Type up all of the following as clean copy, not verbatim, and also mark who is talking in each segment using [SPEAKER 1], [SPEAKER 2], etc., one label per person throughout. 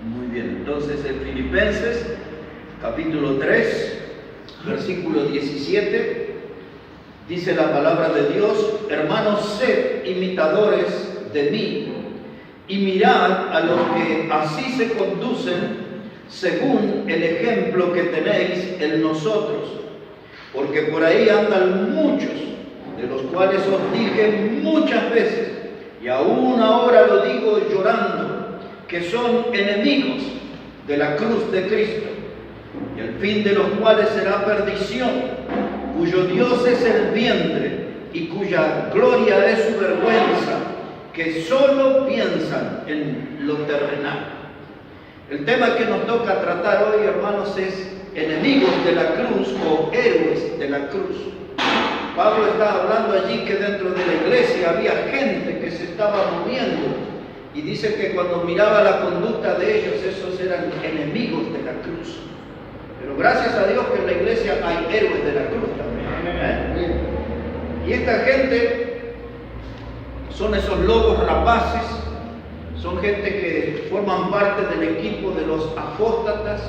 [SPEAKER 1] Muy bien, entonces en Filipenses, capítulo 3, versículo 17, dice la palabra de Dios: hermanos, sed imitadores de mí, y mirad a los que así se conducen según el ejemplo que tenéis en nosotros. Porque por ahí andan muchos, de los cuales os dije muchas veces, y aún ahora lo digo llorando, que son enemigos de la cruz de Cristo, y el fin de los cuales será perdición, cuyo Dios es el vientre, y cuya gloria es su vergüenza, que solo piensan en lo terrenal. El tema que nos toca tratar hoy, hermanos, es enemigos de la cruz o héroes de la cruz. Pablo está hablando allí que dentro de la iglesia había gente que se estaba moviendo, y dice que cuando miraba la conducta de ellos, esos eran enemigos de la cruz. Pero gracias a Dios que en la iglesia hay héroes de la cruz también. Y esta gente son esos lobos rapaces, son gente que forman parte del equipo de los apóstatas,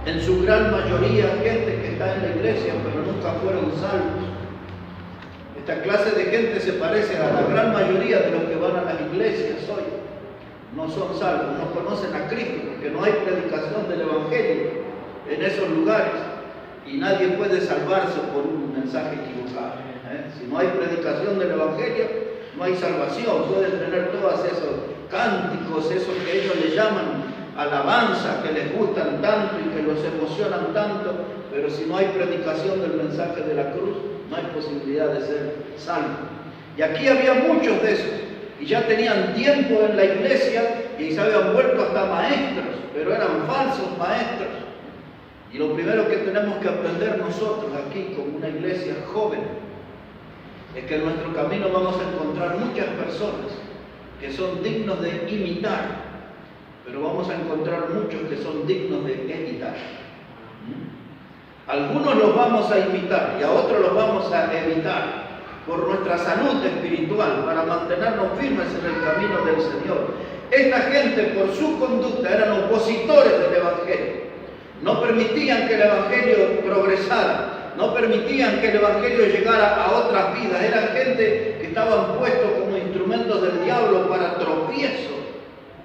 [SPEAKER 1] en su gran mayoría gente que está en la iglesia pero nunca fueron salvos. Esta clase de gente se parece a la gran mayoría de los que van a las iglesias hoy. No son salvos, no conocen a Cristo porque no hay predicación del Evangelio en esos lugares, y nadie puede salvarse por un mensaje equivocado. Si no hay predicación del Evangelio, no hay salvación. Pueden tener todos esos cánticos, esos que ellos le llaman alabanza, que les gustan tanto y que los emocionan tanto, pero si no hay predicación del mensaje de la cruz, no hay posibilidad de ser salvo. Y aquí había muchos de esos, y ya tenían tiempo en la iglesia y se habían vuelto hasta maestros, pero eran falsos maestros. Y lo primero que tenemos que aprender nosotros aquí, como una iglesia joven, es que en nuestro camino vamos a encontrar muchas personas que son dignos de imitar, pero vamos a encontrar muchos que son dignos de evitar. Algunos los vamos a imitar y a otros los vamos a evitar por nuestra salud espiritual, para mantenernos firmes en el camino del Señor. Esta gente, por su conducta, eran opositores del Evangelio. No permitían que el Evangelio progresara, no permitían que el Evangelio llegara a otras vidas. Eran gente que estaban puestos como instrumentos del diablo para tropiezo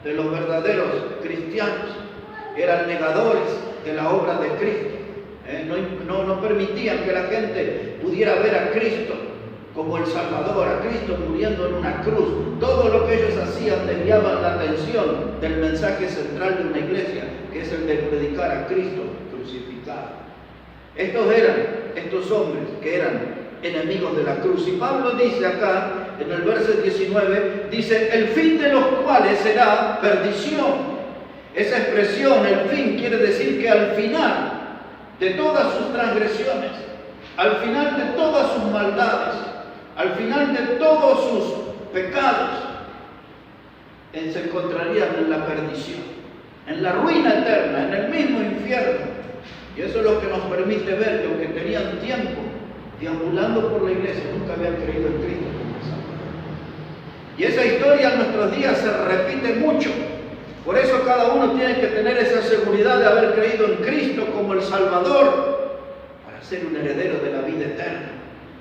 [SPEAKER 1] de los verdaderos cristianos. Eran negadores de la obra de Cristo. No permitían que la gente pudiera ver a Cristo como el Salvador, a Cristo muriendo en una cruz. Todo lo que ellos hacían desviaban la atención del mensaje central de una iglesia, que es el de predicar a Cristo crucificado. Estos hombres que eran enemigos de la cruz. Y Pablo dice acá, en el verso 19, dice: el fin de los cuales será perdición. Esa expresión, el fin, quiere decir que al final de todas sus transgresiones, al final de todas sus maldades, al final de todos sus pecados, se encontrarían en la perdición, en la ruina eterna, en el mismo infierno. Y eso es lo que nos permite ver que aunque tenían tiempo deambulando por la iglesia, nunca habían creído en Cristo como Salvador. Y esa historia en nuestros días se repite mucho. Por eso cada uno tiene que tener esa seguridad de haber creído en Cristo como el Salvador, para ser un heredero de la vida eterna.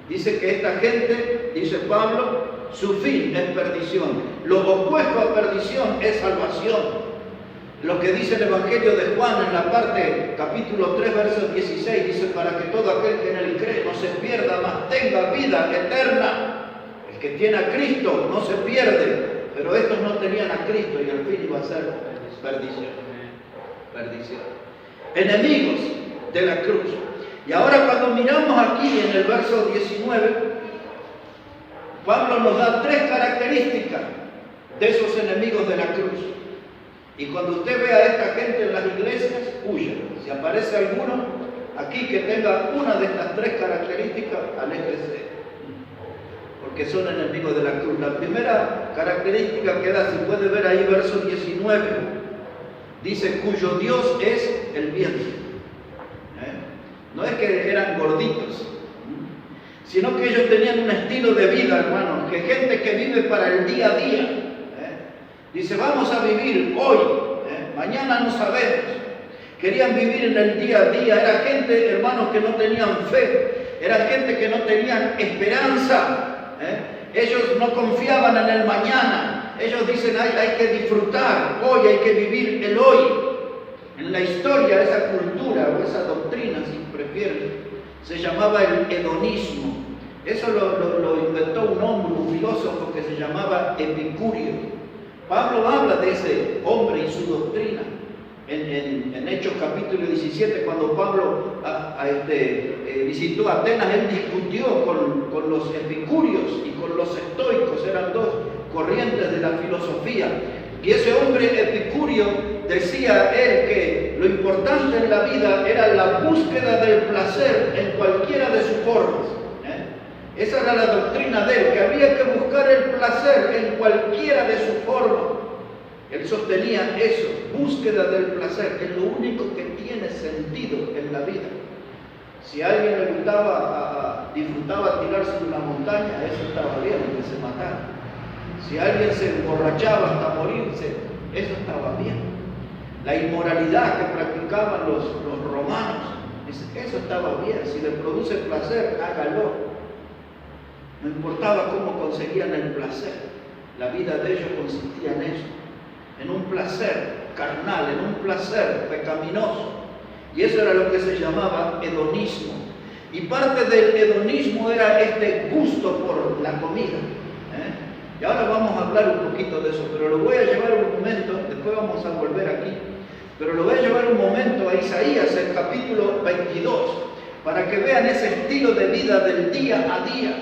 [SPEAKER 1] Dice que esta gente, dice Pablo, su fin es perdición. Lo opuesto a perdición es salvación. Lo que dice el Evangelio de Juan en la parte, capítulo 3, verso 16, dice: para que todo aquel que en él cree no se pierda, mas tenga vida eterna. El que tiene a Cristo no se pierde, pero estos no tenían a Cristo y al fin iba a ser perdición. Perdición. Enemigos de la cruz. Y ahora cuando miramos aquí en el verso 19, Pablo nos da tres características de esos enemigos de la cruz. Y cuando usted ve a esta gente en las iglesias, huya. Si aparece alguno aquí que tenga una de estas tres características, aléjese, porque son enemigos de la cruz. La primera característica que da, si puede ver ahí, verso 19, dice: cuyo Dios es el vientre. No es que eran gorditos, sino que ellos tenían un estilo de vida, hermanos, que gente que vive para el día a día. Dice: vamos a vivir hoy, mañana no sabemos. Querían vivir en el día a día. Era gente, hermanos, que no tenían fe. Era gente que no tenían esperanza. Ellos no confiaban en el mañana. Ellos dicen, hay que disfrutar hoy, hay que vivir el hoy. En la historia, esa cultura o esa doctrina, si prefieren, se llamaba el hedonismo. Eso lo inventó un hombre, un filósofo que se llamaba Epicurio. Pablo habla de ese hombre y su doctrina. En Hechos capítulo 17, cuando Pablo visitó Atenas, él discutió con los epicúreos y con los estoicos. Eran dos corrientes de la filosofía. Y ese hombre epicurio decía él que lo importante en la vida era la búsqueda del placer en cualquiera de sus formas. Esa era la doctrina de él, que había que buscar el placer en cualquiera de sus formas. Él sostenía eso, búsqueda del placer, que es lo único que tiene sentido en la vida. Si a alguien le disfrutaba tirarse de una montaña, eso estaba bien, que se matara. Si alguien se emborrachaba hasta morirse, eso estaba bien. La inmoralidad que practicaban los romanos, eso estaba bien. Si le produce placer, hágalo. No importaba cómo conseguían el placer. La vida de ellos consistía en eso, en un placer carnal, en un placer pecaminoso. Y eso era lo que se llamaba hedonismo. Y parte del hedonismo era este gusto por la comida. Y ahora vamos a hablar un poquito de eso, pero lo voy a llevar un momento, después vamos a volver aquí, pero lo voy a llevar un momento a Isaías, el capítulo 22, para que vean ese estilo de vida del día a día.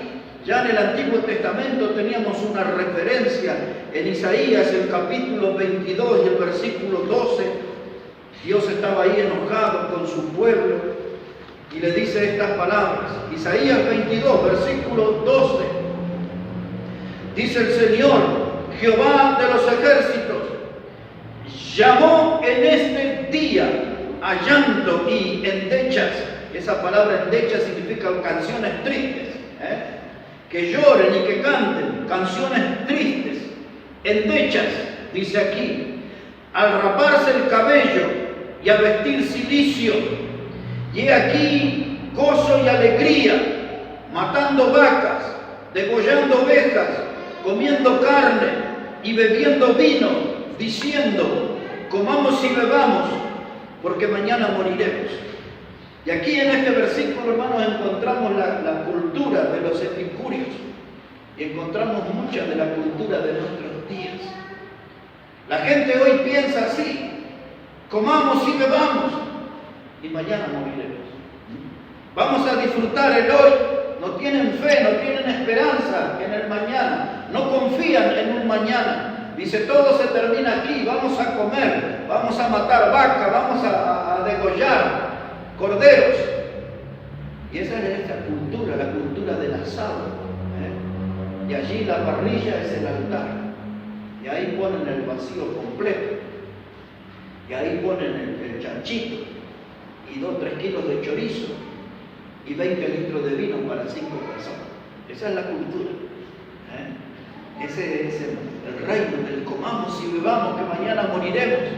[SPEAKER 1] Ya en el Antiguo Testamento teníamos una referencia en Isaías, el capítulo 22 y el versículo 12. Dios estaba ahí enojado con su pueblo y le dice estas palabras. Isaías 22, versículo 12. Dice el Señor, Jehová de los ejércitos, llamó en este día a llanto y endechas. Esa palabra endechas significa canciones tristes. Que lloren y que canten canciones tristes, endechas, dice aquí, al raparse el cabello y a vestir cilicio, y he aquí gozo y alegría, matando vacas, degollando ovejas, comiendo carne y bebiendo vino, diciendo, comamos y bebamos, porque mañana moriremos. Y aquí en este versículo, hermanos, encontramos la cultura de los epicúreos y encontramos mucha de la cultura de nuestros días. La gente hoy piensa así, comamos y bebamos y mañana moriremos. Vamos a disfrutar el hoy, no tienen fe, no tienen esperanza en el mañana, no confían en un mañana. Dice, todo se termina aquí, vamos a comer, vamos a matar vaca, vamos a degollar corderos. Y esa es esta cultura, la cultura del asado. Y allí la parrilla es el altar. Y ahí ponen el vacío completo. Y ahí ponen el chanchito. Y 2 o 3 kilos de chorizo. Y 20 litros de vino para 5 personas. Esa es la cultura. Ese es el reino del comamos y bebamos que mañana moriremos.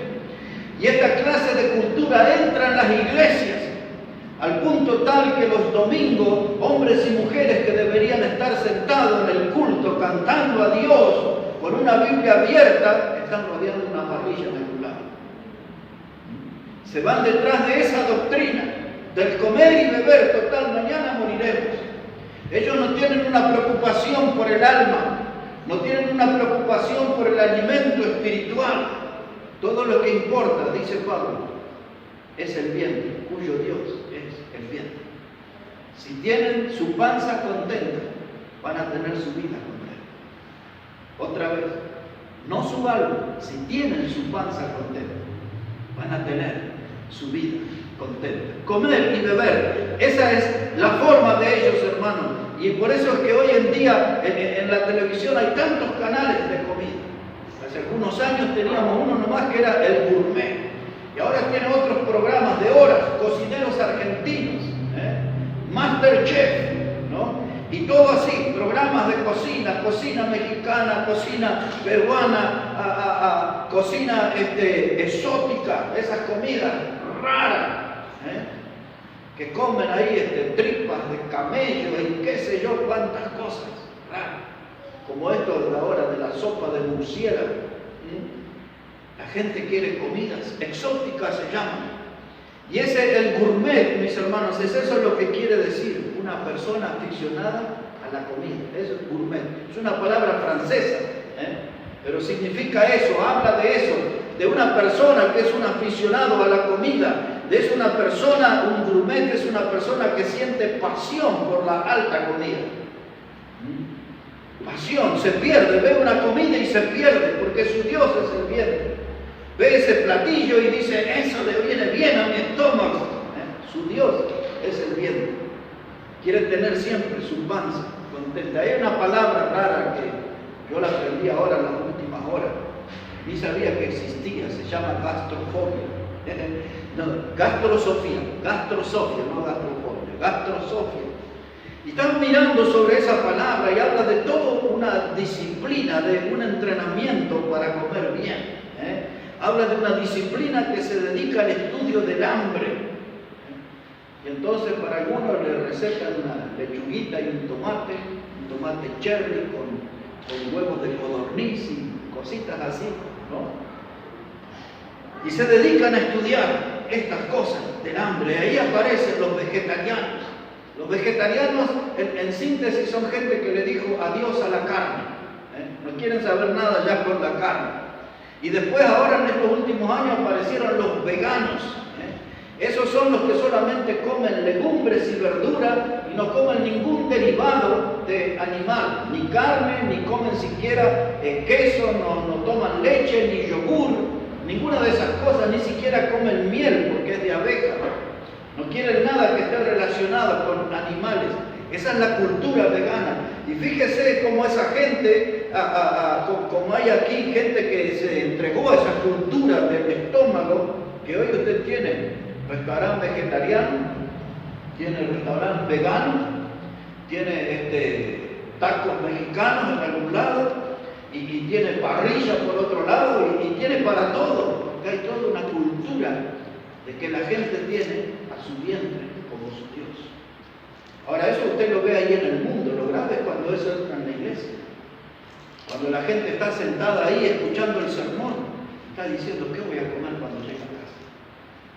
[SPEAKER 1] Y esta clase de cultura entra en las iglesias. Al punto tal que los domingos, hombres y mujeres que deberían estar sentados en el culto cantando a Dios con una Biblia abierta, están rodeando una parrilla en algún lado. Se van detrás de esa doctrina del comer y beber, total, mañana moriremos. Ellos no tienen una preocupación por el alma, no tienen una preocupación por el alimento espiritual. Todo lo que importa, dice Pablo, es el vientre, cuyo Dios es el vientre. Si tienen su panza contenta, van a tener su vida contenta. Otra vez, no su alma, si tienen su panza contenta, van a tener su vida contenta. Comer y beber, esa es la forma de ellos, hermanos. Y por eso es que hoy en día en la televisión hay tantos canales de comida. Hace algunos años teníamos uno nomás que era el gourmet. Y ahora tiene otros programas de horas, cocineros argentinos, Masterchef, ¿no? Y todo así, programas de cocina, cocina mexicana, cocina peruana, cocina exótica, esas comidas raras, que comen ahí tripas de camello y qué sé yo cuántas cosas raras, como esto de ahora de la sopa de murciélago. La gente quiere comidas exóticas, se llaman. Y ese el gourmet, mis hermanos, es eso lo que quiere decir una persona aficionada a la comida. Eso es gourmet. Es una palabra francesa, pero significa eso, habla de eso, de una persona que es un aficionado a la comida, es una persona, un gourmet es una persona que siente pasión por la alta comida. Pasión, se pierde, ve una comida y se pierde, porque su Dios es el vientre. Ve ese platillo y dice, eso le viene bien a mi estómago. Su Dios es el vientre. Quiere tener siempre su panza contenta. Hay una palabra rara que yo la aprendí ahora en las últimas horas. Ni sabía que existía, se llama gastrofobia. No, gastrosofía, no gastrofobia, gastrosofia. Y están mirando sobre esa palabra y habla de toda una disciplina, de un entrenamiento para comer bien. Habla de una disciplina que se dedica al estudio del hambre. Y entonces para algunos le recetan una lechuguita y un tomate cherry con huevos de codorniz y cositas así, ¿no? Y se dedican a estudiar estas cosas del hambre. Ahí aparecen los vegetarianos. Los vegetarianos, en síntesis, son gente que le dijo adiós a la carne. No quieren saber nada ya con la carne. Y después ahora en estos últimos años aparecieron los veganos. Esos son los que solamente comen legumbres y verduras y no comen ningún derivado de animal, ni carne, ni comen siquiera queso, no toman leche, ni yogur, ninguna de esas cosas, ni siquiera comen miel porque es de abeja. No quieren nada que esté relacionado con animales. Esa es la cultura vegana. Y fíjese cómo esa gente, como hay aquí gente que se entregó a esa cultura del estómago, que hoy usted tiene restaurante vegetariano, tiene restaurante vegano, tiene tacos mexicanos en algún lado, y tiene parrilla por otro lado, y tiene para todo, porque hay toda una cultura de que la gente tiene a su vientre como su Dios. Ahora, eso usted lo ve ahí en el mundo. Lo grave es cuando eso entra en la iglesia. Cuando la gente está sentada ahí escuchando el sermón, está diciendo, ¿qué voy a comer cuando llegue a casa?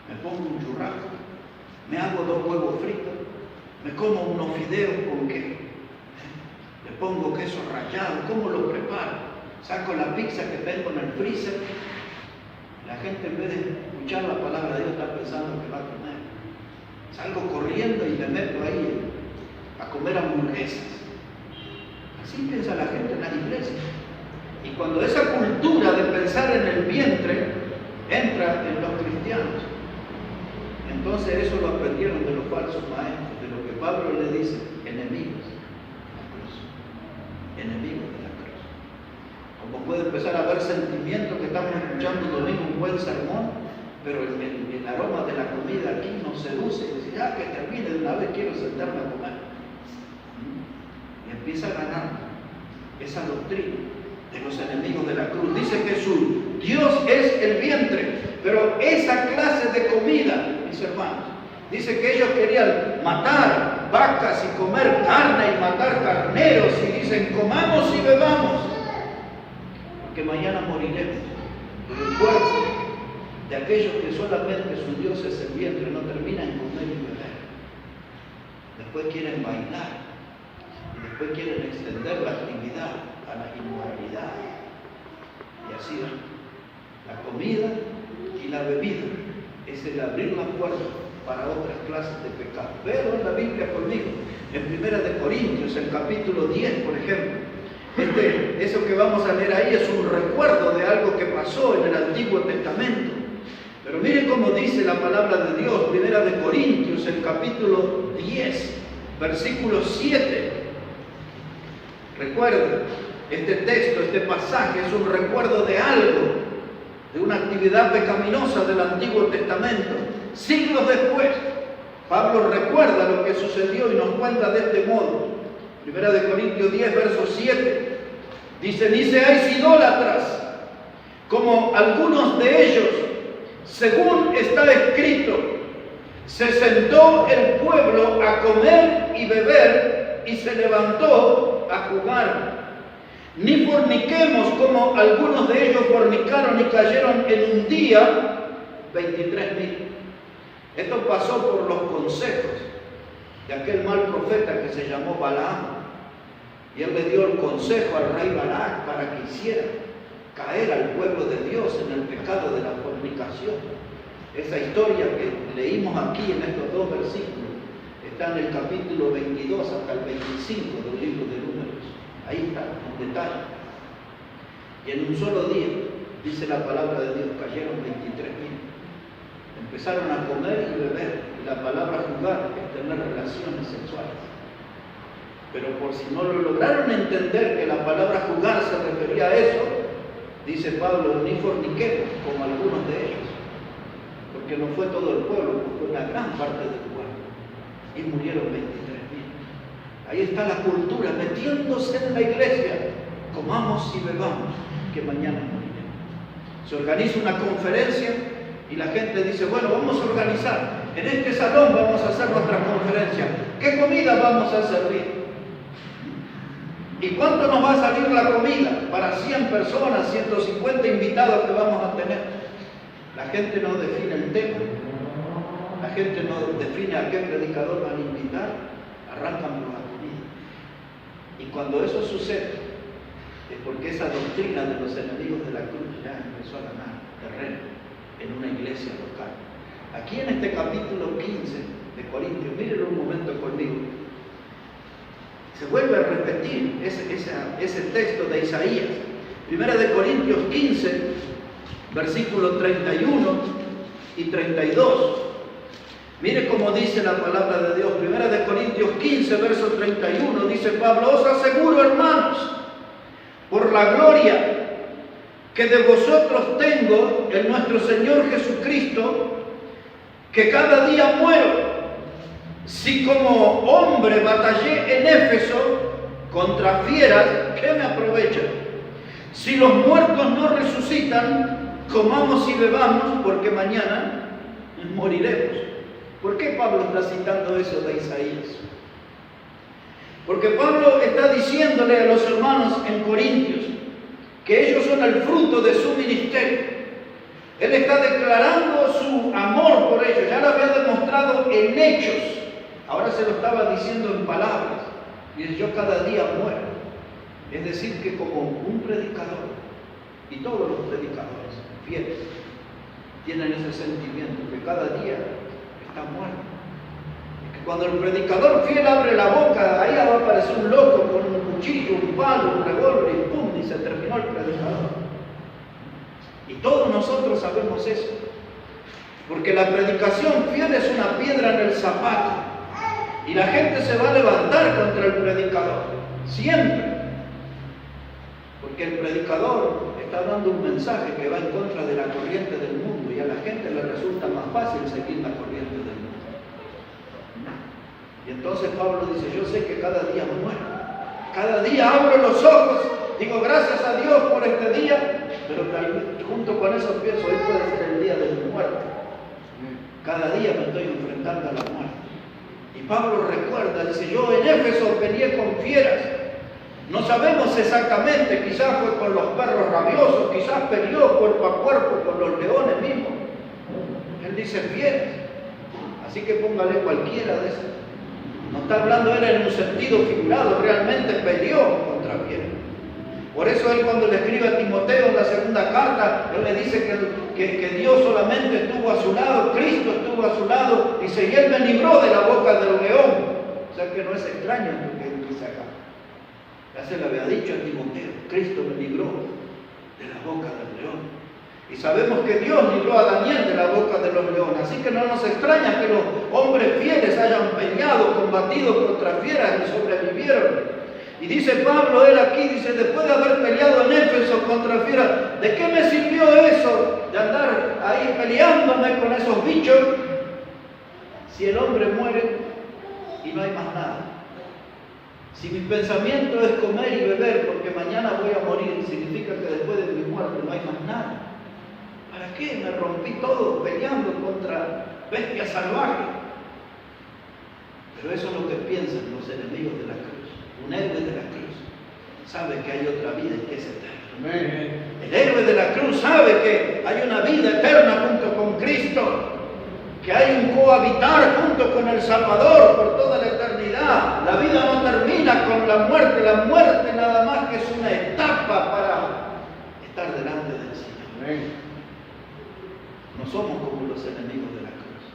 [SPEAKER 1] Me pongo un churrasco, me hago 2 huevos fritos, me como unos fideos con qué, le pongo queso rallado, ¿cómo lo preparo? Saco la pizza que tengo en el freezer. La gente, en vez de escuchar la palabra de Dios, está pensando que va a comer. Salgo corriendo y me meto ahí a comer hamburguesas. Así piensa la gente en las iglesias. Y cuando esa cultura de pensar en el vientre entra en los cristianos, entonces eso lo aprendieron de los falsos maestros, de lo que Pablo le dice, enemigos de la cruz. Enemigos de la cruz. Como puede empezar a haber sentimientos que estamos escuchando un domingo, un buen sermón, pero el aroma de la comida aquí nos seduce y dice, ya que termine de una vez, quiero sentarme a comer. Y empieza a ganar esa doctrina de los enemigos de la cruz. Dice Jesús, Dios es el vientre, pero esa clase de comida, mis hermanos, dice que ellos querían matar vacas y comer carne y matar carneros y dicen, comamos y bebamos, porque mañana moriremos. Pero el cuerpo de aquellos que solamente su Dios es el vientre no terminan en comer y beber. Después quieren bailar y después quieren extender la actividad a la inmoralidad. Y así va. La comida y la bebida es el abrir la puerta para otras clases de pecado. Pero en la Biblia conmigo, en 1 Corintios, el capítulo 10, por ejemplo, eso que vamos a leer ahí es un recuerdo de algo que pasó en el Antiguo Testamento. Pero miren cómo dice la palabra de Dios, 1 Corintios, el capítulo 10, versículo 7. Recuerden, este texto, este pasaje es un recuerdo de algo, de una actividad pecaminosa del Antiguo Testamento. Siglos después, Pablo recuerda lo que sucedió y nos cuenta de este modo. 1 Corintios 10, verso 7, dice, ni seáis idólatras, como algunos de ellos, según está escrito, se sentó el pueblo a comer y beber y se levantó a jugar. Ni forniquemos como algunos de ellos fornicaron y cayeron en un día 23.000. Esto pasó por los consejos de aquel mal profeta que se llamó Balaam. Y él le dio el consejo al rey Balac para que hiciera caer al pueblo de Dios en el pecado de la fornicación. Esa historia que leímos aquí en estos dos versículos está en el capítulo 22 hasta el 25 del libro de Números. Ahí está, en detalle. Y en un solo día, dice la palabra de Dios, cayeron 23.000. Empezaron a comer y beber. Y la palabra jugar es tener relaciones sexuales. Pero por si no lo lograron entender que la palabra jugar se refería a eso, dice Pablo, ni forniquemos como algunos de ellos. Porque no fue todo el pueblo, fue una gran parte del pueblo. Y murieron 23.000. Ahí está la cultura metiéndose en la iglesia. Comamos y bebamos, que mañana moriremos. Se organiza una conferencia y la gente dice, bueno, vamos a organizar. En este salón vamos a hacer nuestra conferencia. ¿Qué comida vamos a servir? ¿Y cuánto nos va a salir la comida? Para 100 personas, 150 invitados que vamos a tener. La gente no define el tema. La gente no define a qué predicador van a invitar. Arrancan por la comida. Y cuando eso sucede, es porque esa doctrina de los enemigos de la cruz ya empezó a ganar terreno en una iglesia local. Aquí en este capítulo 15 de Corintios, mírenlo un momento conmigo. Se vuelve a repetir ese texto de Isaías. Primera de Corintios 15, versículos 31 y 32. Mire cómo dice la palabra de Dios. Primera de Corintios 15, verso 31, dice Pablo, os aseguro, hermanos, por la gloria que de vosotros tengo en nuestro Señor Jesucristo, que cada día muero. Si como hombre batallé en Éfeso contra fieras, ¿qué me aprovecha? Si los muertos no resucitan, comamos y bebamos, porque mañana moriremos. ¿Por qué Pablo está citando eso de Isaías? Porque Pablo está diciéndole a los hermanos en Corintios que ellos son el fruto de su ministerio. Él está declarando su amor por ellos, ya lo había demostrado en hechos. Ahora se lo estaba diciendo en palabras. Y dice, yo cada día muero. Es decir, que como un predicador, y todos los predicadores fieles tienen ese sentimiento, que cada día está muerto. Y que cuando el predicador fiel abre la boca, ahí va a aparecer un loco con un cuchillo, un palo, un revólver, y pum, y se terminó el predicador. Y todos nosotros sabemos eso. Porque la predicación fiel es una piedra en el zapato. Y la gente se va a levantar contra el predicador, siempre. Porque el predicador está dando un mensaje que va en contra de la corriente del mundo y a la gente le resulta más fácil seguir la corriente del mundo. Y entonces Pablo dice, yo sé que cada día muero. Cada día abro los ojos, digo gracias a Dios por este día, pero junto con eso pienso, hoy puede ser el día de mi muerte. Cada día me estoy enfrentando a la muerte. Y Pablo recuerda, dice, yo en Éfeso peleé con fieras. No sabemos exactamente, quizás fue con los perros rabiosos, quizás peleó cuerpo a cuerpo con los leones mismos. Él dice fieras. Así que póngale cualquiera de esas. No está hablando él en un sentido figurado, realmente peleó contra fieras. Por eso él cuando le escribe a Timoteo en la segunda carta, él le dice que Dios solamente estuvo a su lado, Cristo estuvo a su lado, dice, y él me libró de la boca del león. O sea que no es extraño lo que él dice acá. Ya se le había dicho a Timoteo, Cristo me libró de la boca del león. Y sabemos que Dios libró a Daniel de la boca de los leones. Así que no nos extraña que los hombres fieles hayan peleado, combatido contra fieras y sobrevivieron. Y dice Pablo, él aquí, dice, después de haber peleado en Éfeso contra fieras, ¿de qué me sirvió eso? De andar ahí peleándome con esos bichos, si el hombre muere y no hay más nada. Si mi pensamiento es comer y beber porque mañana voy a morir, significa que después de mi muerte no hay más nada. ¿Para qué me rompí todo peleando contra bestias salvajes? Pero eso es lo que piensan los enemigos de la cruz. Un héroe de la cruz sabe que hay otra vida que es eterna. El héroe de la cruz sabe que hay una vida eterna junto con Cristo, que hay un cohabitar junto con el Salvador por toda la eternidad. La vida no termina con la muerte nada más que es una etapa para estar delante del Señor. No somos como los enemigos de la cruz,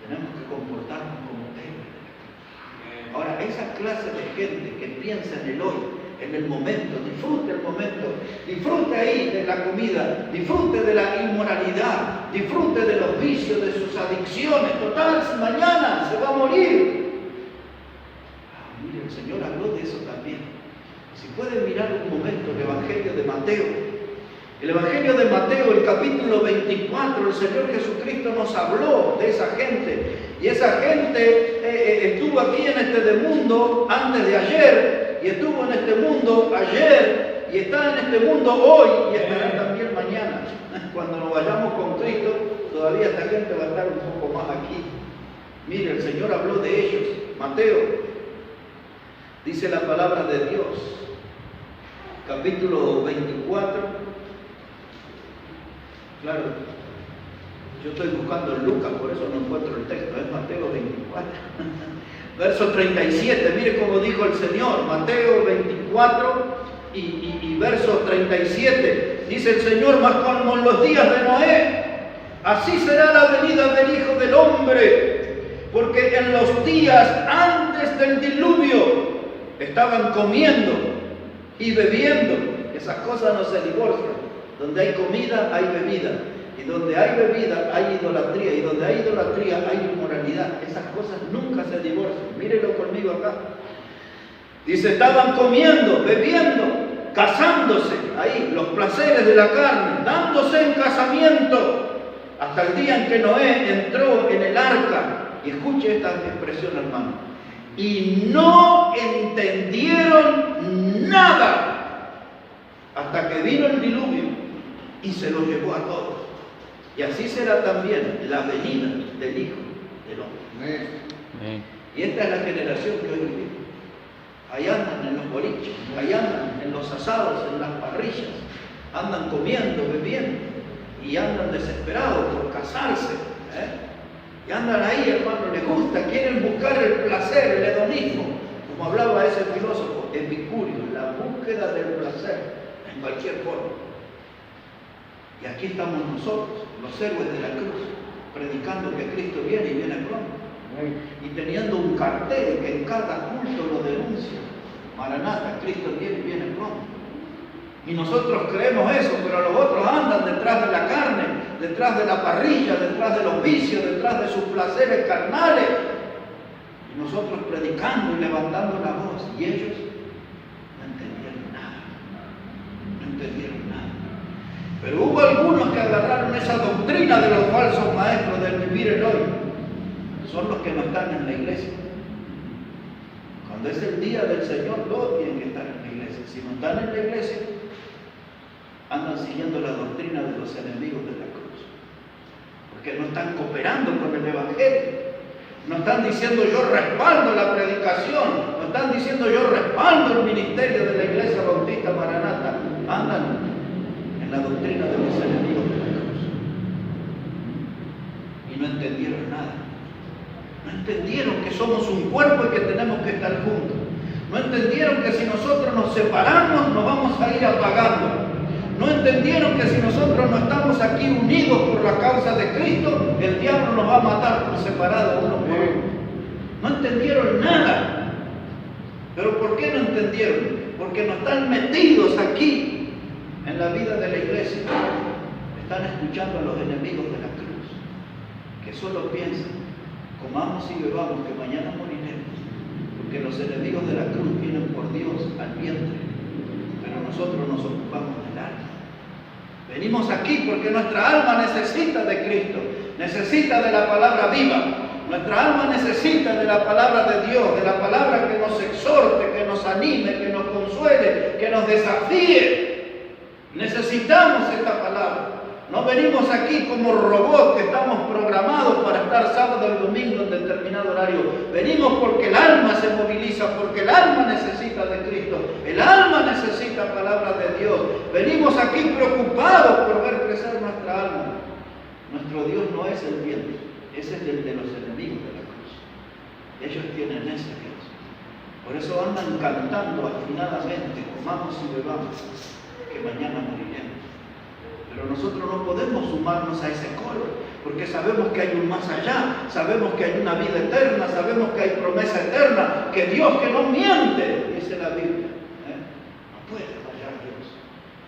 [SPEAKER 1] tenemos que comportarnos como héroes de la cruz. Ahora, esa clase de gente que piensa en el hoy, en el momento, disfrute el momento, disfrute ahí de la comida, disfrute de la inmoralidad, disfrute de los vicios, de sus adicciones. Total, si mañana se va a morir. Mire, el Señor habló de eso también. Si pueden mirar un momento el Evangelio de Mateo. El Evangelio de Mateo, el capítulo 24, el Señor Jesucristo nos habló de esa gente. Y esa gente estuvo aquí en este mundo antes de ayer, y estuvo en este mundo ayer, y está en este mundo hoy, y estará también mañana. Cuando nos vayamos con Cristo, todavía esta gente va a estar un poco más aquí. Mire, el Señor habló de ellos. Mateo, dice la palabra de Dios, capítulo 24. Claro, yo estoy buscando en Lucas, por eso no encuentro el texto, es Mateo 24. Verso 37, mire cómo dijo el Señor, Mateo 24 y verso 37. Dice el Señor, mas como en los días de Noé, así será la venida del Hijo del Hombre, porque en los días antes del diluvio estaban comiendo y bebiendo. Esas cosas no se divorcian. Donde hay comida, hay bebida. Y donde hay bebida, hay idolatría. Y donde hay idolatría, hay inmoralidad. Esas cosas nunca se divorcian. Mírenlo conmigo acá. Dice, estaban comiendo, bebiendo, casándose. Ahí, los placeres de la carne, dándose en casamiento. Hasta el día en que Noé entró en el arca. Y escuche esta expresión, hermano. Y no entendieron nada. Hasta que vino el diluvio y se lo llevó a todos. Y así será también la venida del Hijo del Hombre. Y esta es la generación que hoy vivimos. Ahí andan en los boliches, ahí andan en los asados, en las parrillas, andan comiendo, bebiendo, y andan desesperados por casarse. Y andan ahí, hermano, les gusta, quieren buscar el placer, el hedonismo, como hablaba ese filósofo Epicurio, la búsqueda del placer en cualquier forma. Y aquí estamos nosotros, los héroes de la cruz, predicando que Cristo viene y viene pronto. Y teniendo un cartel que en cada culto lo denuncia. Maranata, Cristo viene y viene pronto. Y nosotros creemos eso, pero los otros andan detrás de la carne, detrás de la parrilla, detrás de los vicios, detrás de sus placeres carnales. Y nosotros predicando y levantando la voz. Y ellos no entendieron nada. No entendieron nada. Pero hubo algunos que agarraron esa doctrina de los falsos maestros del vivir el hoy. Son los que no están en la iglesia. Cuando es el día del Señor, todos tienen que estar en la iglesia. Si no están en la iglesia, andan siguiendo la doctrina de los enemigos de la cruz. Porque no están cooperando con el Evangelio. No están diciendo yo respaldo la predicación. No están diciendo yo respaldo el ministerio de la Iglesia Bautista Maranata. Andan en la doctrina de los enemigos de la cruz. Y no entendieron nada. No entendieron que somos un cuerpo y que tenemos que estar juntos. No entendieron que si nosotros nos separamos nos vamos a ir apagando. No entendieron que si nosotros no estamos aquí unidos por la causa de Cristo, el diablo nos va a matar por separado uno por uno. No entendieron nada. ¿Pero por qué no entendieron? Porque no están metidos aquí en la vida de la iglesia. Están escuchando a los enemigos de la cruz, que solo piensan, comamos y bebamos, que mañana moriremos. Porque los enemigos de la cruz vienen por Dios al vientre, pero nosotros nos ocupamos del alma. Venimos aquí porque nuestra alma necesita de Cristo, necesita de la palabra viva. Nuestra alma necesita de la palabra de Dios, de la palabra que nos exhorte, que nos anime, que nos consuele, que nos desafíe. Necesitamos esta palabra. No venimos aquí como robots que estamos programados para estar sábado y domingo en determinado horario. Venimos porque el alma se moviliza, porque el alma necesita de Cristo. El alma necesita palabra de Dios. Venimos aquí preocupados por ver crecer nuestra alma. Nuestro Dios no es el viento, ese es el de los enemigos de la cruz. Ellos tienen ese Dios. Por eso andan cantando afinadamente, comamos y bebamos, que mañana moriremos. Pero nosotros no podemos sumarnos a ese coro, porque sabemos que hay un más allá, sabemos que hay una vida eterna, sabemos que hay promesa eterna, que Dios que no miente, dice la Biblia. No puede fallar Dios.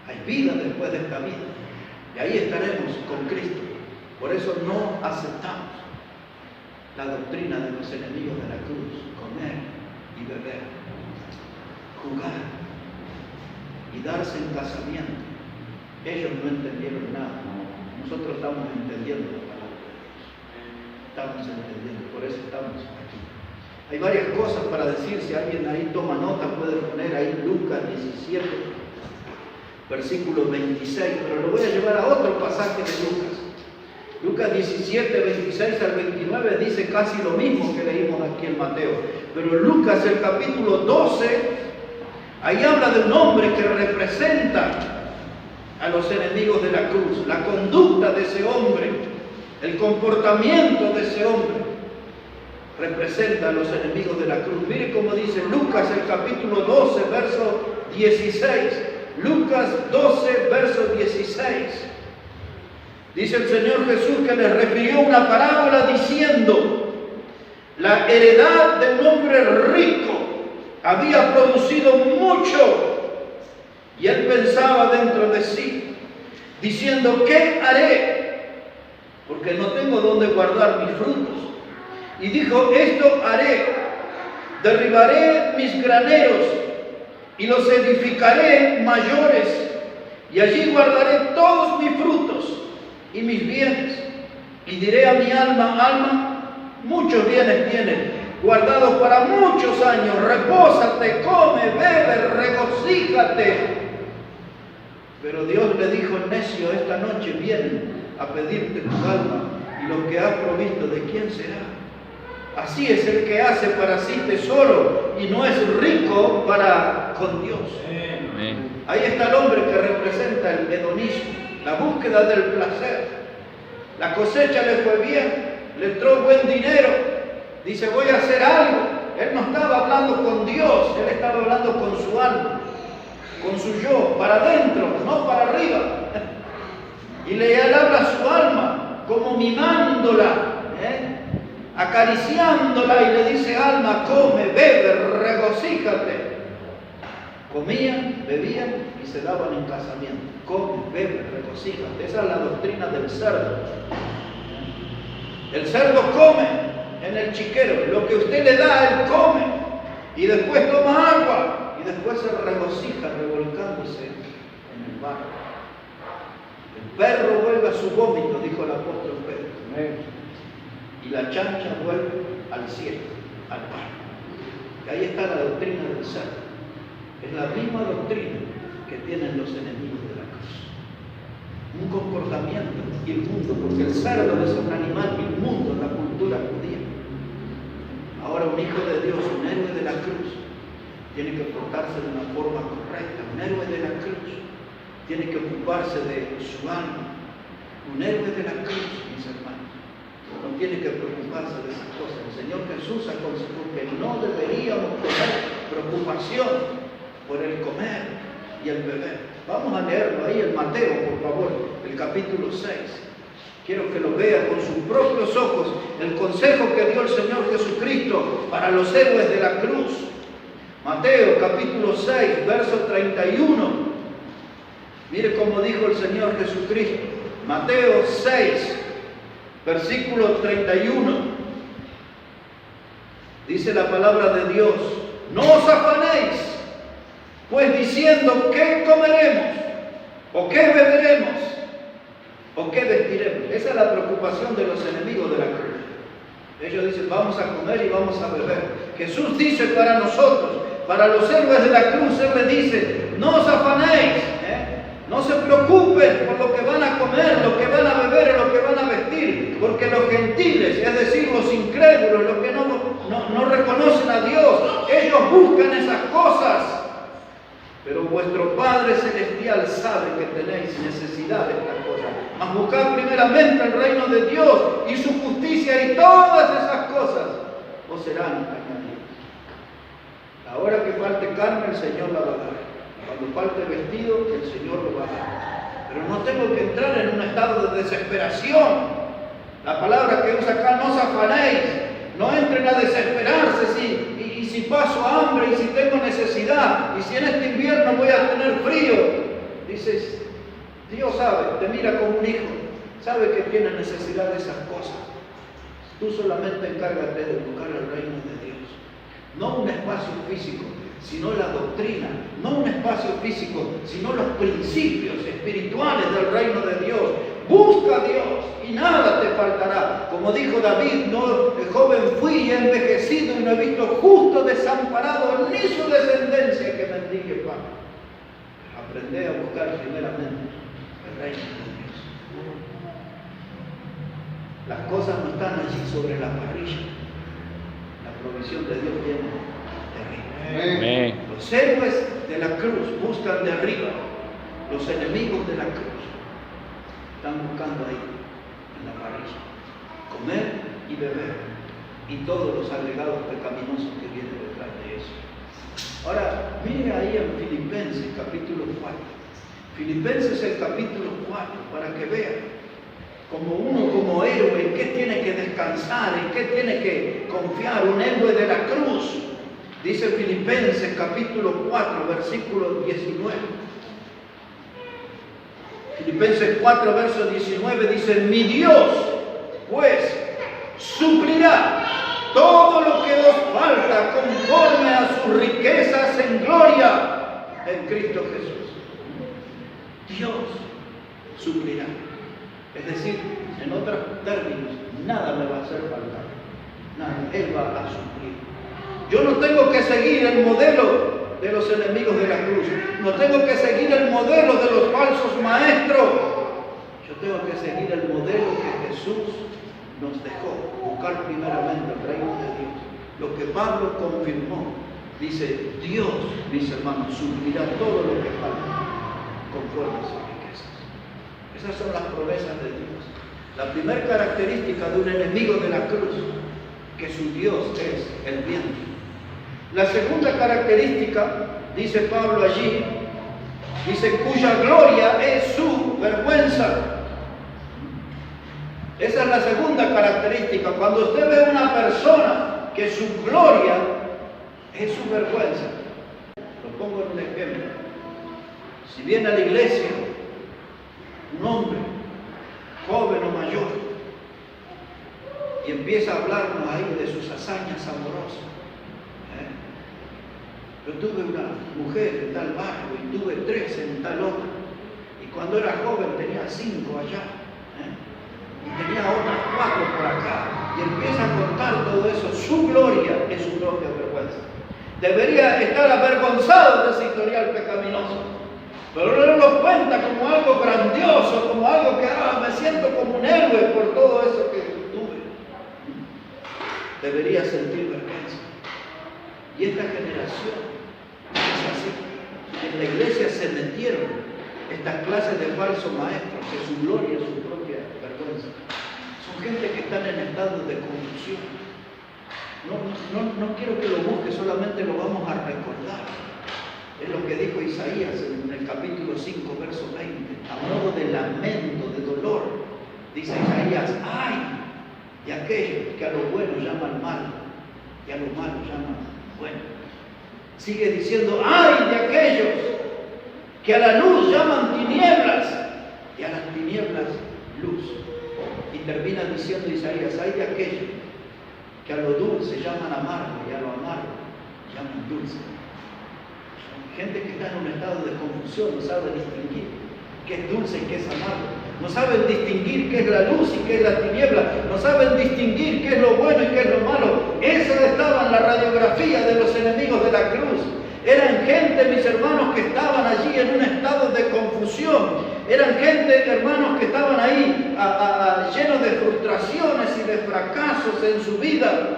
[SPEAKER 1] Hay vida después de esta vida. Y ahí estaremos con Cristo. Por eso no aceptamos la doctrina de los enemigos de la cruz: comer y beber, jugar y darse en casamiento. Ellos no entendieron nada. Nosotros estamos entendiendo la palabra de Dios. Estamos entendiendo, por eso estamos aquí. Hay varias cosas para decir. Si alguien ahí toma nota, puede poner ahí Lucas 17, versículo 26. Pero lo voy a llevar a otro pasaje de Lucas. Lucas 17, 26 al 29 dice casi lo mismo que leímos aquí en Mateo. Pero en Lucas, el capítulo 12, ahí habla de un hombre que representa a los enemigos de la cruz, la conducta de ese hombre, el comportamiento de ese hombre, representa a los enemigos de la cruz. Mire cómo dice Lucas, el capítulo 12, verso 16. Lucas 12, verso 16. Dice el Señor Jesús que les refirió una parábola diciendo: la heredad de un hombre rico había producido mucho. Y él pensaba dentro de sí, diciendo: ¿qué haré? Porque no tengo dónde guardar mis frutos. Y dijo: esto haré, derribaré mis graneros y los edificaré mayores, y allí guardaré todos mis frutos y mis bienes. Y diré a mi alma: alma, muchos bienes tienes, guardados para muchos años, repósate, come, bebe, regocíjate. Pero Dios le dijo: necio, esta noche vienen a pedirte tu alma, y lo que has provisto, ¿de quién será? Así es el que hace para sí tesoro y no es rico para con Dios. Amén. Ahí está el hombre que representa el hedonismo, la búsqueda del placer. La cosecha le fue bien, le entró buen dinero. Dice: voy a hacer algo. Él no estaba hablando con Dios, él estaba hablando con su alma, con su yo, para adentro, no para arriba. Y le habla a su alma, como mimándola, acariciándola, y le dice: alma, come, bebe, regocíjate. Comían, bebían y se daban en casamiento. Come, bebe, regocíjate. Esa es la doctrina del cerdo. El cerdo come en el chiquero, lo que usted le da, él come, y después toma agua, y después se regocija revolcándose en el barro. El perro vuelve a su vómito, dijo el apóstol Pedro, y la chancha vuelve al cielo, al barro. Y ahí está la doctrina del cerdo. Es la misma doctrina que tienen los enemigos de la cruz. Un comportamiento inmundo, porque el cerdo es un animal inmundo en la cultura judía. Ahora un hijo de Dios, un héroe de la cruz, tiene que portarse de una forma correcta. Un héroe de la cruz tiene que ocuparse de su alma. Un héroe de la cruz, mis hermanos, no tiene que preocuparse de esas cosas. El Señor Jesús aconsejó que no deberíamos tener preocupación por el comer y el beber. Vamos a leerlo ahí en Mateo, por favor, el capítulo 6. Quiero que lo vea con sus propios ojos, el consejo que dio el Señor Jesucristo para los héroes de la cruz. Mateo capítulo 6, verso 31. Mire cómo dijo el Señor Jesucristo. Mateo 6, versículo 31. Dice la palabra de Dios: no os afanéis, pues diciendo: ¿qué comeremos? ¿O qué beberemos? ¿O qué vestiremos? Esa es la preocupación de los enemigos de la cruz. Ellos dicen: vamos a comer y vamos a beber. Jesús dice para nosotros, para los héroes de la cruz, Él les dice: no os afanéis, No se preocupen por lo que van a comer, lo que van a beber o lo que van a vestir, porque los gentiles, es decir, los incrédulos, los que no reconocen a Dios, ellos buscan esas cosas. Pero vuestro Padre Celestial sabe que tenéis necesidad de estas cosas. Mas buscad primeramente el reino de Dios y su justicia, y todas esas cosas os serán añadidas. La hora que falte carne, el Señor la va a dar. Cuando falte vestido, el Señor lo va a dar. Pero no tengo que entrar en un estado de desesperación. La palabra que usa acá, no os afanéis, no entren a desesperarse y si paso hambre y si tengo necesidad y si en este invierno voy a tener frío. Dices, Dios sabe, te mira como un hijo, sabe que tiene necesidad de esas cosas. Tú solamente encárgate de buscar el reino de Dios. No un espacio físico, sino la doctrina. No un espacio físico, sino los principios espirituales del reino de Dios. Busca a Dios y nada te faltará. Como dijo David, no, de joven fui y he envejecido y no he visto justo desamparado ni su descendencia que mendigue pan. Aprende a buscar primeramente el reino de Dios. Las cosas no están allí sobre la parrilla. La provisión de Dios viene de arriba.
[SPEAKER 2] Amén.
[SPEAKER 1] Los héroes de la cruz buscan de arriba. Los enemigos de la cruz están buscando ahí, en la parrilla, comer y beber, y todos los agregados pecaminosos que vienen detrás de eso. Ahora, mire ahí en Filipenses capítulo 4. Filipenses el capítulo 4, para que vean como uno como héroe, en qué tiene que descansar, en qué tiene que confiar, un héroe de la cruz. Dice Filipenses capítulo 4, versículo 19. Filipenses 4, verso 19 dice, mi Dios, pues, suplirá todo lo que os falta conforme a sus riquezas en gloria en Cristo Jesús. Dios suplirá. Es decir, en otros términos, nada me va a hacer falta. Nada, Él va a suplir. Yo no tengo que seguir el modelo de los enemigos de la cruz. No tengo que seguir el modelo de los falsos maestros. Yo tengo que seguir el modelo que Jesús nos dejó. Buscar primeramente el reino de Dios. Lo que Pablo confirmó. Dice, Dios, mis hermanos, suplirá todo lo que falta conforme a sus riquezas. Esas son las promesas de Dios. La primera característica de un enemigo de la cruz, que su Dios es el bien. La segunda característica, dice Pablo allí, dice, cuya gloria es su vergüenza. Esa es la segunda característica. Cuando usted ve a una persona que su gloria es su vergüenza. Lo pongo en un ejemplo. Si viene a la iglesia un hombre, joven o mayor, y empieza a hablarnos ahí de sus hazañas amorosas. Yo tuve una mujer en tal barrio y tuve 3 en tal otro. Y cuando era joven tenía 5 allá. Y tenía otras 4 por acá. Y empieza a contar todo eso. Su gloria es su propia vergüenza. Debería estar avergonzado de ese historial pecaminoso. Pero él lo cuenta como algo grandioso, como algo que me siento como un héroe por todo eso que tuve. Debería sentir vergüenza. Y esta generación es así. En la iglesia se metieron estas clases de falsos maestros, que su gloria es su propia vergüenza. Son gente que están en estado de confusión. No quiero que lo busque, solamente lo vamos a recordar. Es lo que dijo Isaías en el capítulo 5, verso 20. A modo de lamento, de dolor, dice Isaías, ¡ay! De aquellos que a lo bueno llaman malo y a lo malo llaman bueno. Sigue diciendo, ¡ay! De aquellos que a la luz llaman tinieblas y a las tinieblas luz. Y termina diciendo Isaías, ¡ay! De aquellos que a lo dulce llaman amargo y a lo amargo llaman dulce. Gente que está en un estado de confusión, no sabe distinguir qué es dulce y qué es amargo. No saben distinguir qué es la luz y qué es la tiniebla. No saben distinguir qué es lo bueno y qué es lo malo. Esa estaba en la radiografía de los enemigos de la cruz. Eran gente, mis hermanos, que estaban allí en un estado de confusión. Eran gente, hermanos, que estaban ahí llenos de frustraciones y de fracasos en su vida.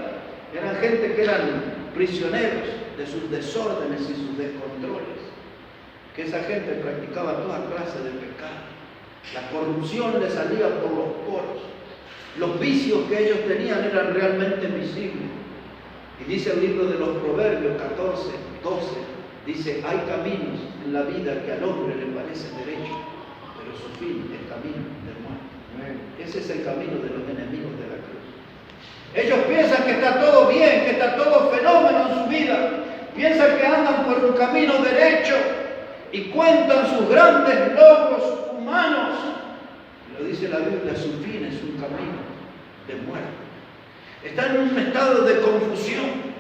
[SPEAKER 1] Eran gente que eran prisioneros de sus desórdenes y sus descontroles. Que esa gente practicaba toda clase de pecado. La corrupción le salía por los poros. Los vicios que ellos tenían eran realmente visibles. Y dice el libro de los Proverbios 14, 12, dice, hay caminos en la vida que al hombre le parecen derechos, pero su fin es camino de muerte. Ese es el camino de los enemigos de la cruz. Ellos piensan que está todo bien, que está todo fenómeno en su vida. Piensan que andan por un camino derecho y cuentan sus grandes logros humanos. Lo dice la Biblia, su fin es un camino de muerte. Están en un estado de confusión.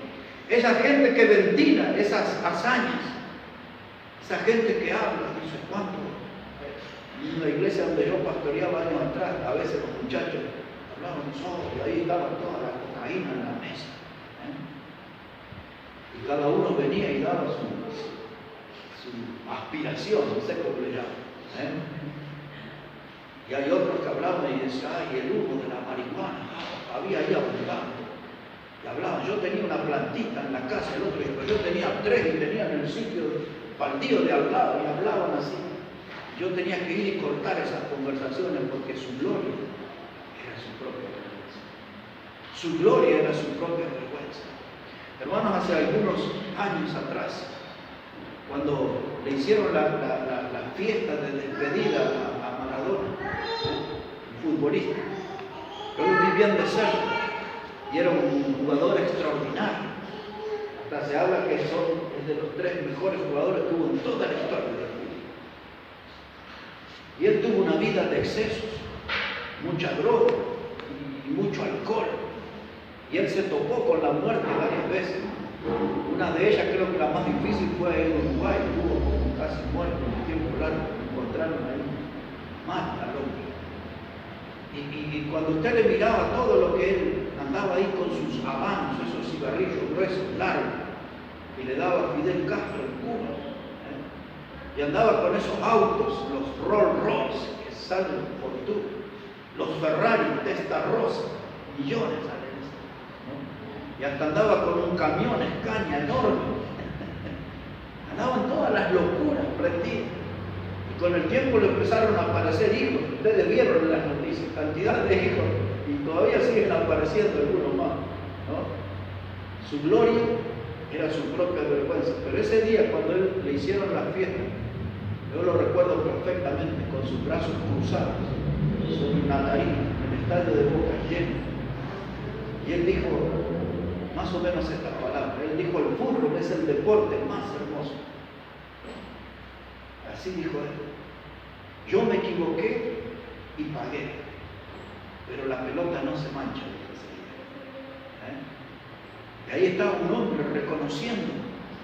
[SPEAKER 1] Esa gente que ventila esas hazañas, esa gente que habla, dice cuánto. En una iglesia donde yo pastoreaba años atrás, a veces los muchachos hablaban solos y ahí estaba toda la cocaína en la mesa. Y cada uno venía y daba su aspiración, no sé cómo le llaman. Y hay otros que hablaban y decían, ay, el humo de la marihuana, había ahí abundante. Y hablaban, yo tenía una plantita en la casa, el otro dijo, yo tenía 3 y tenía en el sitio baldío de al lado, y hablaban así. Yo tenía que ir y cortar esas conversaciones porque su gloria era su propia vergüenza. Su gloria era su propia vergüenza. Hermanos, hace algunos años atrás, cuando le hicieron la fiesta de despedida a Maradona, un futbolista, yo lo vi bien de cerca y era un jugador extraordinario. Hasta se habla que es de los 3 mejores jugadores que hubo en toda la historia del fútbol. Y él tuvo una vida de excesos, mucha droga y mucho alcohol. Y él se topó con la muerte varias veces. Una de ellas, creo que la más difícil, fue en Uruguay. Estuvo como casi muerto un tiempo largo. Encontraron ahí mal al hombre. Y cuando usted le miraba todo lo que él andaba ahí con sus habanos, esos cigarrillos gruesos, largos, y le daba a Fidel Castro en Cuba, y andaba con esos autos, los Rolls Royce, que salen por fortuna, los Ferrari Testarossa, millones a veces, y hasta andaba con un camión Escaña enorme. Andaban todas las locuras prendidas. Y con el tiempo le empezaron a aparecer hijos. Ustedes vieron en las noticias, cantidad de hijos, y todavía siguen apareciendo algunos más, ¿no? Su gloria era su propia vergüenza. Pero ese día, cuando le hicieron la fiesta, yo lo recuerdo perfectamente, con sus brazos cruzados sobre una tarima, en el estadio de Boca lleno. Y él dijo, más o menos estas palabras, él dijo, el fútbol es el deporte más hermoso. Así dijo él. Yo me equivoqué y pagué, pero la pelota no se mancha. Y ahí estaba un hombre reconociendo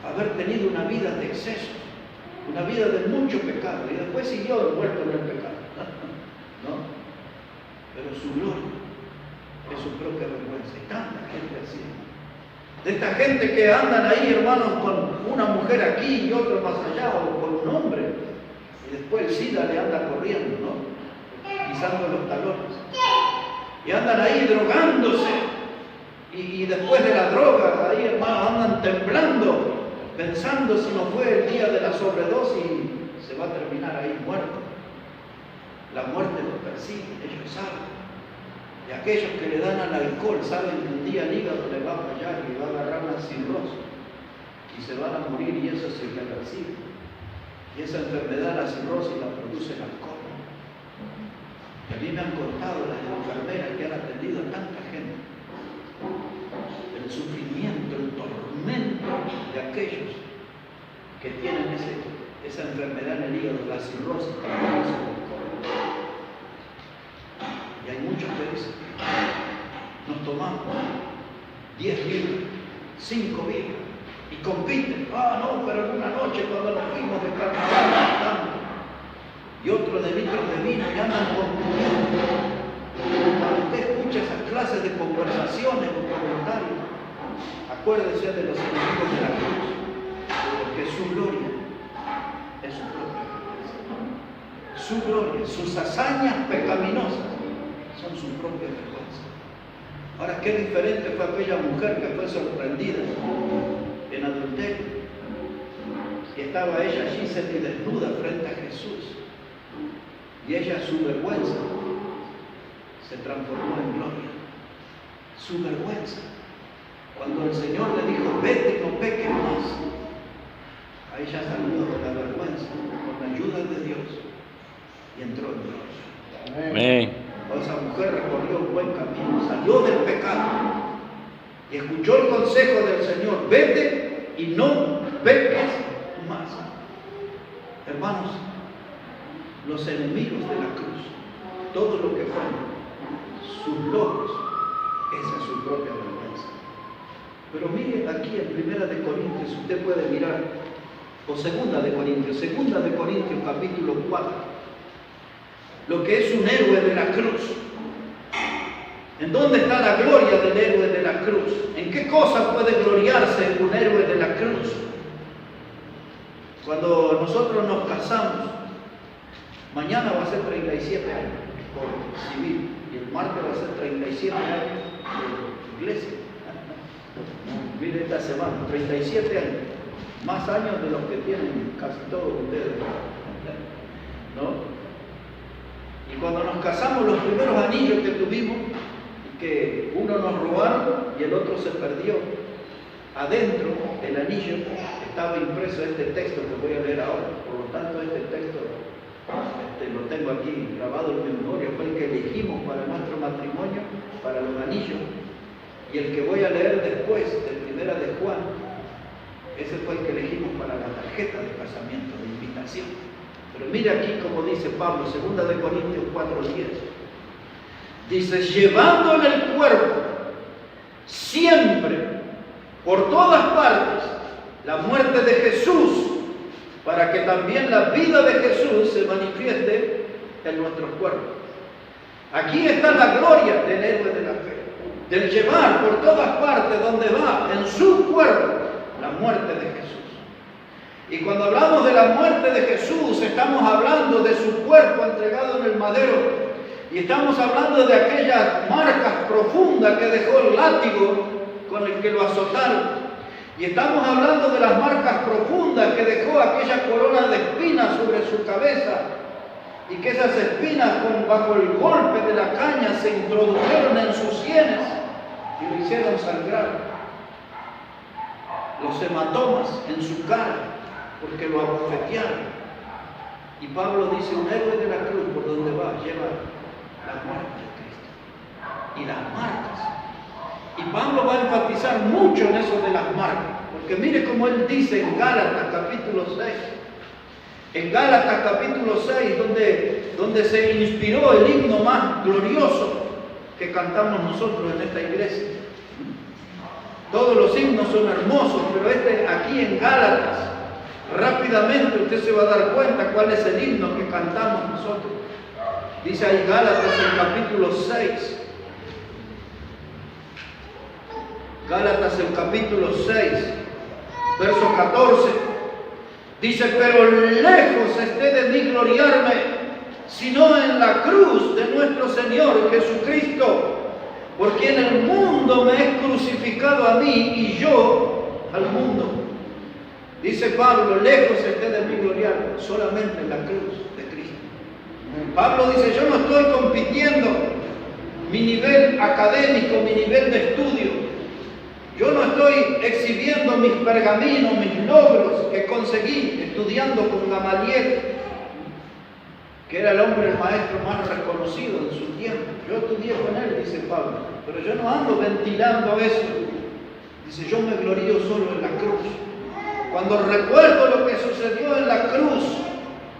[SPEAKER 1] haber tenido una vida de excesos, una vida de mucho pecado, y después siguió envuelto en el pecado, ¿no? Pero su gloria es su propia vergüenza. Y tanta gente así, de esta gente que andan ahí, hermanos, con una mujer aquí y otro más allá, o con un hombre, y después el SIDA le anda corriendo, ¿no? Pisando los talones. Y andan ahí drogándose, y después de la droga, ahí, hermanos, andan temblando, pensando si no fue el día de la sobredosis y se va a terminar ahí muerto. La muerte los persigue, ellos saben. Y aquellos que le dan al alcohol saben que un día el hígado le va a fallar y va a agarrar una cirrosis y se van a morir, y eso es irreversible. Y esa enfermedad, la cirrosis, la produce el alcohol. Y a mí me han contado las enfermeras que han atendido a tanta gente el sufrimiento, el tormento de aquellos que tienen esa enfermedad en el hígado, la cirrosis, que produce el alcohol. Y hay muchos que dicen, nos tomamos 10 libras, 5 libras, y compiten. Ah, no, pero en una noche cuando nos fuimos de carnaval, y otro de litros de vino, y andan compitiendo. Cuando usted escucha esas clases de conversaciones o comentarios, acuérdese de los enemigos de la cruz. Porque su gloria es su propia vergüenza. Su gloria, sus hazañas pecaminosas son su propia vergüenza. Ahora, qué diferente fue aquella mujer que fue sorprendida en adulterio. Y estaba ella allí semidesnuda frente a Jesús. Y ella, su vergüenza, se transformó en gloria. Su vergüenza. Cuando el Señor le dijo, vete y no peques más, a ella salió de la vergüenza con la ayuda de Dios y entró en gloria.
[SPEAKER 2] Amén.
[SPEAKER 1] Esa mujer recorrió un buen camino, salió del pecado y escuchó el consejo del Señor, vete y no peques más. Hermanos, los enemigos de la cruz, todo lo que fueron sus logros, esa es su propia vergüenza. Pero mire aquí en 1 de Corintios, usted puede mirar, o 2 de Corintios capítulo 4, lo que es un héroe de la cruz. ¿En dónde está la gloria del héroe de la cruz? ¿En qué cosa puede gloriarse un héroe de la cruz? Cuando nosotros nos casamos, mañana va a ser 37 años por civil y el martes va a ser 37 años de iglesia. Mire esta semana, 37 años, más años de los que tienen casi todos ustedes, ¿no? Y cuando nos casamos, los primeros anillos que tuvimos, que uno nos robaron y el otro se perdió, adentro del anillo estaba impreso este texto que voy a leer ahora. Por lo tanto, este texto lo tengo aquí grabado en mi memoria, fue el que elegimos para nuestro matrimonio, para los anillos. Y el que voy a leer después, de 1 de Juan, ese fue el que elegimos para la tarjeta de casamiento, de invitación. Pero mire aquí como dice Pablo, 2 de Corintios 4:10. Dice, llevando en el cuerpo siempre, por todas partes, la muerte de Jesús, para que también la vida de Jesús se manifieste en nuestros cuerpos. Aquí está la gloria del héroe de la fe, del llevar por todas partes donde va, en su cuerpo, la muerte de Jesús. Y cuando hablamos de la muerte de Jesús, estamos hablando de su cuerpo entregado en el madero. Y estamos hablando de aquellas marcas profundas que dejó el látigo con el que lo azotaron. Y estamos hablando de las marcas profundas que dejó aquella corona de espinas sobre su cabeza. Y que esas espinas, bajo el golpe de la caña, se introdujeron en sus sienes y lo hicieron sangrar. Los hematomas en su cara, porque lo abofetearon. Y Pablo dice, un héroe de la cruz por donde va, lleva la muerte de Cristo y las marcas. Y Pablo va a enfatizar mucho en eso de las marcas, porque mire cómo él dice en Gálatas capítulo 6, en Gálatas capítulo 6, donde se inspiró el himno más glorioso que cantamos nosotros en esta iglesia. Todos los himnos son hermosos, pero este aquí en Gálatas, rápidamente usted se va a dar cuenta cuál es el himno que cantamos nosotros. Dice ahí Gálatas en capítulo 6. Gálatas en capítulo 6, verso 14. Dice, pero lejos esté de mí gloriarme, sino en la cruz de nuestro Señor Jesucristo, por quien el mundo me es crucificado a mí y yo al mundo. Dice Pablo, lejos esté de mí gloriarme, solamente en la cruz de Cristo. Pablo dice, yo no estoy compitiendo mi nivel académico, mi nivel de estudio. Yo no estoy exhibiendo mis pergaminos, mis logros que conseguí estudiando con Gamaliel, que era el hombre, el maestro más reconocido en su tiempo. Yo estudié con él, dice Pablo, pero yo no ando ventilando eso. Dice, yo me glorío solo en la cruz. Cuando recuerdo lo que sucedió en la cruz,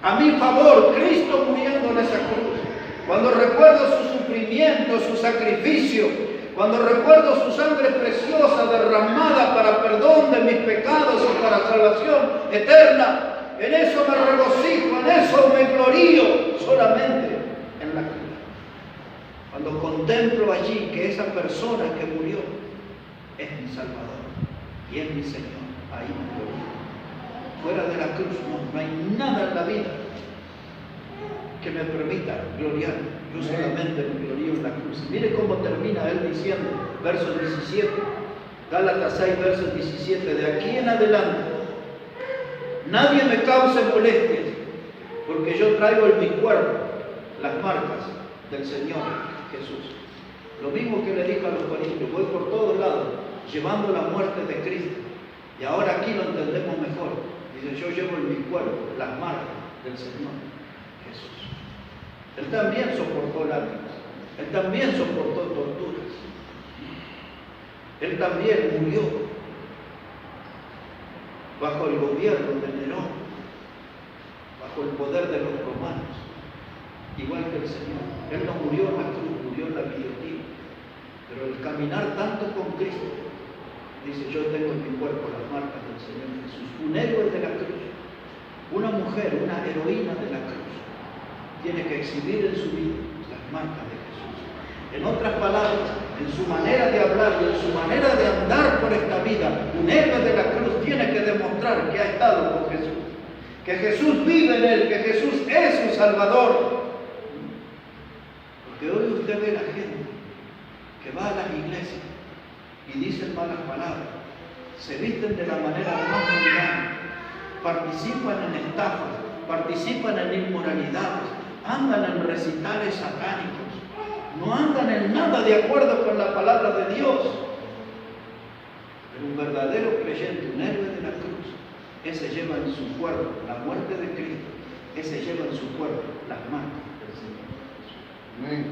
[SPEAKER 1] a mi favor, Cristo muriendo en esa cruz. Cuando recuerdo su sufrimiento, su sacrificio, cuando recuerdo su sangre preciosa derramada para perdón de mis pecados y para salvación eterna, en eso me regocijo, en eso me glorío, solamente en la cruz. Cuando contemplo allí que esa persona que murió es mi Salvador y es mi Señor, ahí me glorío. fuera de la cruz, no hay nada en la vida que me permita gloriar. Yo solamente me glorío en la cruz. Mire cómo termina él diciendo, verso 17, Gálatas 6, verso 17, de aquí en adelante, nadie me cause molestias, porque yo traigo en mi cuerpo las marcas del Señor Jesús. Lo mismo que le dijo a los corintios, voy por todos lados, llevando la muerte de Cristo. Y ahora aquí lo entendemos mejor. Dice, yo llevo en mi cuerpo las marcas del Señor Jesús. Él también soportó lágrimas. Él también soportó torturas. Él también murió bajo el gobierno de Nerón, bajo el poder de los romanos, igual que el Señor. Él no murió en la cruz, murió en la guillotina. Pero el caminar tanto con Cristo, dice, yo tengo en mi cuerpo las marcas del Señor Jesús. Un héroe de la cruz, una mujer, una heroína de la cruz, tiene que exhibir en su vida las marcas de Jesús. En otras palabras, en su manera de hablar y en su manera de andar por esta vida, un héroe de la cruz tiene que demostrar que ha estado con Jesús, que Jesús vive en él, que Jesús es su Salvador. Porque hoy usted ve a la gente que va a las iglesias y dicen malas palabras, se visten de la manera más mundana, participan en estafas, participan en inmoralidades, andan en recitales satánicos, no andan en nada de acuerdo con la palabra de Dios. Pero un verdadero creyente, un héroe de la cruz, ese lleva en su cuerpo la muerte de Cristo, ese lleva en su cuerpo las marcas del Señor Jesús. Amén.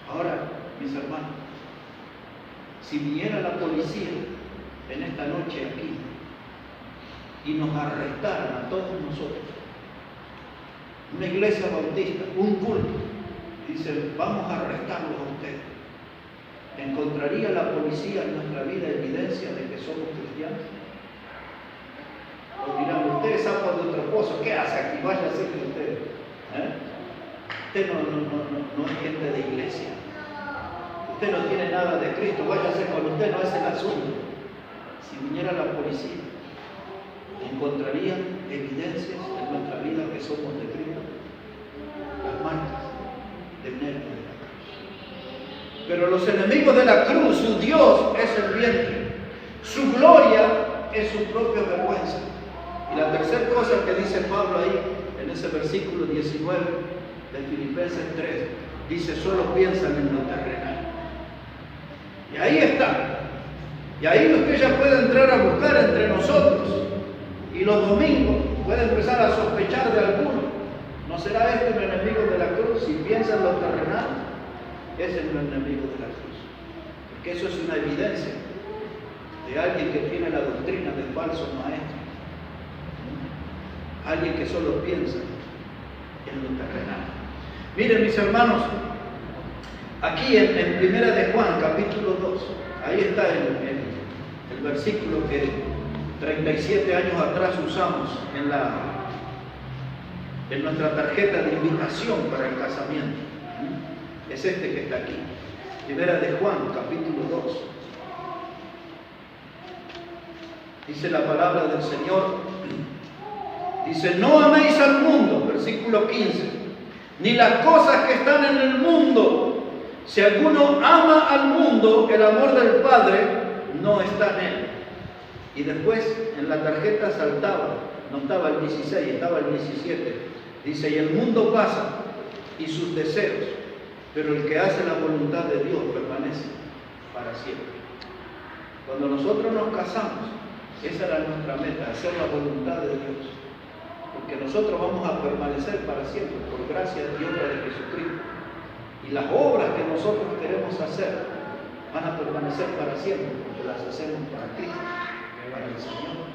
[SPEAKER 1] Ahora, mis hermanos, si viniera la policía en esta noche aquí y nos arrestaran a todos nosotros, una iglesia bautista, un culto, dice, vamos a arrestarlos a ustedes, ¿encontraría la policía en nuestra vida evidencia de que somos cristianos? O dirán, ustedes sapan de otro pozo, ¿qué hace aquí? Vaya a ser que usted. Usted no es gente de iglesia. Usted no tiene nada de Cristo, váyase con usted, no es el asunto. Si viniera la policía, ¿encontrarían evidencias en nuestra vida que somos de Cristo? Las marcas del nervio de la cruz. Pero los enemigos de la cruz, su Dios es el vientre, su gloria es su propia vergüenza. Y la tercera cosa que dice Pablo ahí, en ese versículo 19 de Filipenses 3, dice, solo piensan en lo terrenal. Y ahí está. Y ahí usted ya puede entrar a buscar entre nosotros. Y los domingos puede empezar a sospechar de alguno. ¿No será este el enemigo de la cruz? Si piensa en lo terrenal, ese es el enemigo de la cruz. Porque eso es una evidencia de alguien que tiene la doctrina de falso maestro. Alguien que solo piensa en lo terrenal. Miren, mis hermanos, aquí en Primera de Juan, capítulo 2, ahí está el versículo que 37 años atrás usamos en nuestra tarjeta de invitación para el casamiento. Es este que está aquí. Primera de Juan, capítulo 2. Dice la palabra del Señor. Dice, no améis al mundo, versículo 15, ni las cosas que están en el mundo. Si alguno ama al mundo, el amor del Padre no está en él. Y después en la tarjeta saltaba, no estaba el 16, estaba el 17. Dice, y el mundo pasa y sus deseos, pero el que hace la voluntad de Dios permanece para siempre. Cuando nosotros nos casamos, esa era nuestra meta, hacer la voluntad de Dios. Porque nosotros vamos a permanecer para siempre, por gracia de Dios de Jesucristo. Y las obras que nosotros queremos hacer van a permanecer para siempre, porque las hacemos para Cristo, para el Señor.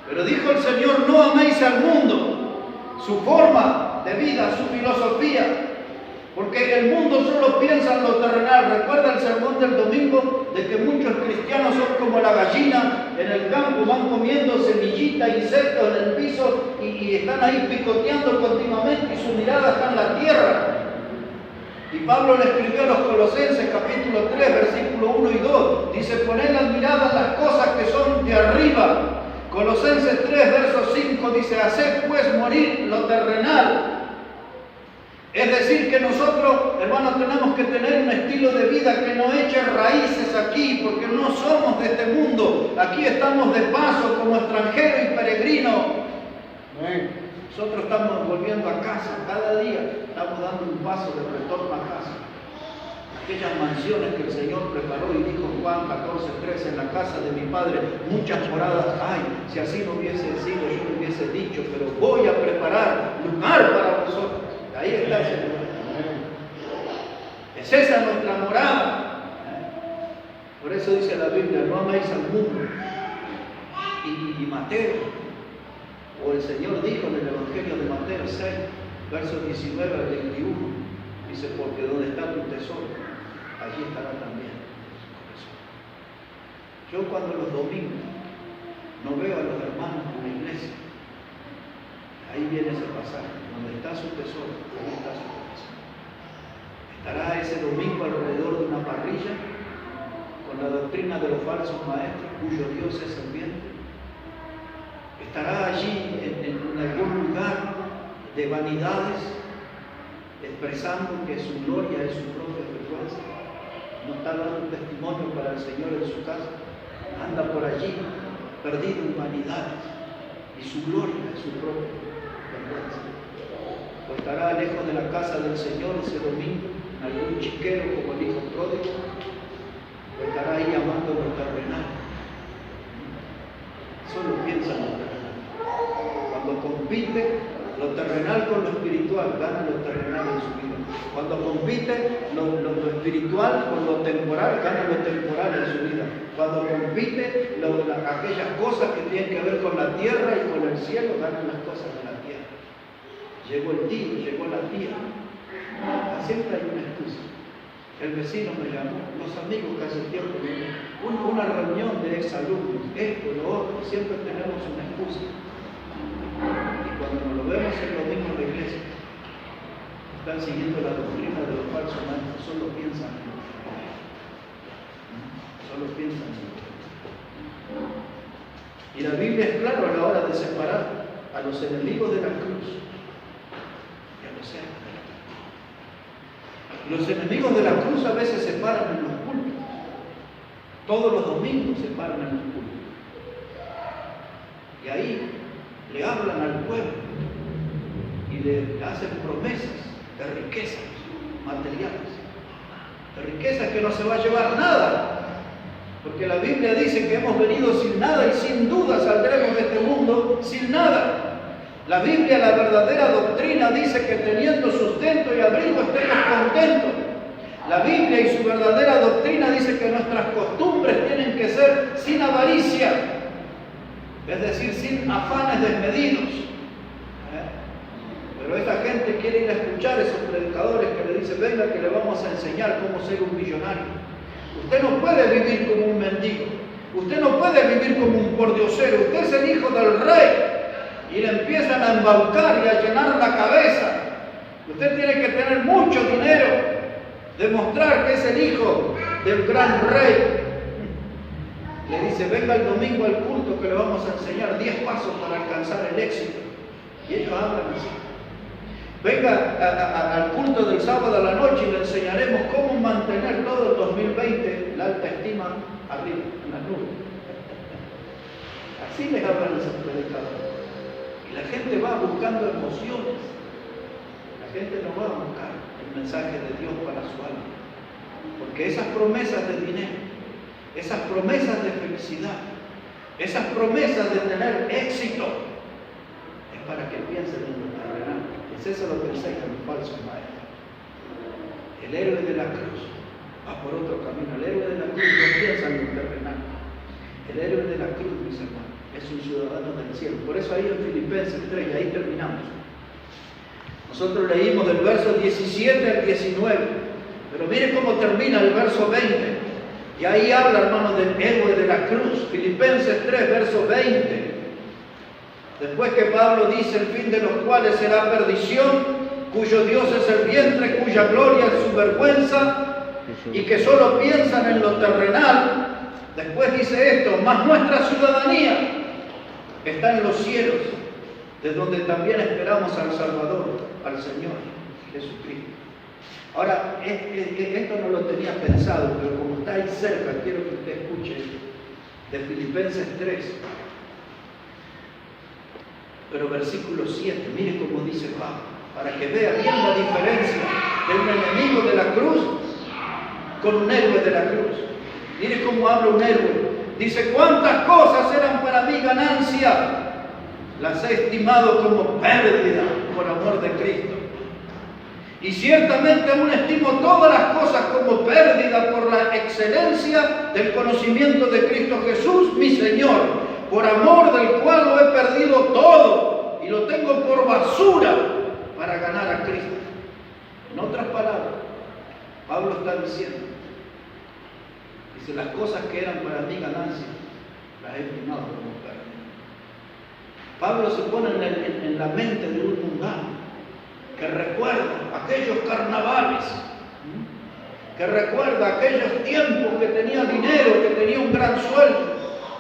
[SPEAKER 1] Pero dijo el Señor, no améis al mundo, su forma de vida, su filosofía, porque el mundo solo piensa en lo terrenal. Recuerda el sermón del domingo de que muchos cristianos son como la gallina en el campo, van comiendo semillitas, insectos en el piso y están ahí picoteando continuamente y su mirada está en la tierra. Y Pablo le escribió a los Colosenses capítulo 3, versículo 1 y 2. Dice, poned la mirada en las cosas que son de arriba, Colosenses 3, verso 5 dice, haced pues morir lo terrenal. Es decir, que nosotros, hermanos, tenemos que tener un estilo de vida que no eche raíces aquí, porque no somos de este mundo. Aquí estamos de paso como extranjeros y peregrinos. Nosotros estamos volviendo a casa cada día, estamos dando un paso de retorno a casa. Aquellas mansiones que el Señor preparó y dijo Juan 14:13, en la casa de mi Padre muchas moradas hay. Si así no hubiese sido, yo lo hubiese dicho, pero voy a preparar lugar para vosotros. Ahí está el Señor. Es esa nuestra morada. Por eso dice la Biblia, no améis al mundo. Y Mateo, o el Señor dijo en el Evangelio de Mateo 6, versos 19 al 21, dice, porque donde está tu tesoro, allí estará también tu tesoro. Yo cuando los domingos no veo a los hermanos en la iglesia, ahí viene ese pasaje, donde está su tesoro, ahí está su corazón. Estará ese domingo alrededor de una parrilla con la doctrina de los falsos maestros, cuyo Dios es el viento. Estará allí en algún lugar de vanidades, expresando que su gloria es su propia vergüenza. No está dando testimonio para el Señor en su casa. Anda por allí, perdido en vanidades, y su gloria es su propia vergüenza. O estará lejos de la casa del Señor ese domingo, en algún chiquero como el hijo pródigo, o estará ahí amando lo terrenal. Solo piensa en lo terrenal. Cuando compite lo terrenal con lo espiritual, gana lo terrenal en su vida. Cuando compite lo espiritual con lo temporal, gana lo temporal en su vida. Cuando compite aquellas cosas que tienen que ver con la tierra y con el cielo, ganan las cosas de la tierra. Llegó el tío, llegó la tía. Siempre hay una excusa. El vecino me llamó, los amigos que hace tiempo, una reunión de exalumnos, esto, lo otro, siempre tenemos una excusa. Y cuando nos lo vemos el domingo en la iglesia, están siguiendo la doctrina de los falsos maestros, solo piensan en lo que solo piensan en lo que. Y la Biblia es clara a la hora de separar a los enemigos de la cruz y a los héroes. Los enemigos de la cruz a veces se paran en los cultos. Todos los domingos se paran en los cultos. Y ahí le hablan al pueblo y le hacen promesas de riquezas materiales, de riquezas que no se va a llevar nada, porque la Biblia dice que hemos venido sin nada y sin duda saldremos de este mundo sin nada. La Biblia, la verdadera doctrina, dice que teniendo sustento y abrigo estemos contentos. La Biblia y su verdadera doctrina dice que nuestras costumbres tienen que ser sin avaricia, es decir, sin afanes desmedidos. Pero esta gente quiere ir a escuchar a esos predicadores que le dicen, venga que le vamos a enseñar cómo ser un millonario. Usted no puede vivir como un mendigo, usted no puede vivir como un pordiosero, usted es el hijo del rey. Y le empiezan a embaucar y a llenar la cabeza. Usted tiene que tener mucho dinero, demostrar que es el hijo del gran rey. Le dice, venga el domingo al culto que le vamos a enseñar 10 pasos para alcanzar el éxito. Y ellos hablan así. Venga al culto del sábado a la noche y le enseñaremos cómo mantener todo el 2020 la alta estima arriba, en las nubes. Así les hablan esos predicadores. Y la gente va buscando emociones. La gente no va a buscar el mensaje de Dios para su alma. Porque esas promesas de dinero, esas promesas de felicidad, esas promesas de tener éxito, es para que piensen en lo terrenal. Es eso lo que enseñan los falsos maestros. El héroe de la cruz va por otro camino. El héroe de la cruz no piensa en lo terrenal. El héroe de la cruz, mis hermanos, es un ciudadano del cielo. Por eso ahí en Filipenses 3, y ahí terminamos. Nosotros leímos del verso 17 al 19, pero miren cómo termina el verso 20. Y ahí habla, hermanos, del héroe de la cruz. Filipenses 3, verso 20. Después que Pablo dice el fin de los cuales será perdición, cuyo Dios es el vientre, cuya gloria es su vergüenza, y que solo piensan en lo terrenal. Después dice esto, mas nuestra ciudadanía está en los cielos, de donde también esperamos al Salvador, al Señor Jesucristo. Ahora, esto no lo tenía pensado, pero como está ahí cerca, quiero que usted escuche de Filipenses 3, pero versículo 7, mire cómo dice Pablo, para que vea bien la diferencia de un enemigo de la cruz con un héroe de la cruz. Mire cómo habla un héroe. Dice, cuántas cosas eran para mí ganancia, las he estimado como pérdida por amor de Cristo. Y ciertamente aún estimo todas las cosas como pérdida por la excelencia del conocimiento de Cristo Jesús, mi Señor, por amor del cual lo he perdido todo y lo tengo por basura para ganar a Cristo. En otras palabras, Pablo está diciendo, dice, las cosas que eran para mí ganancia, las he estimado como pérdida. Pablo se pone en la mente de un mundano que recuerda aquellos carnavales, que recuerda aquellos tiempos que tenía dinero, que tenía un gran sueldo,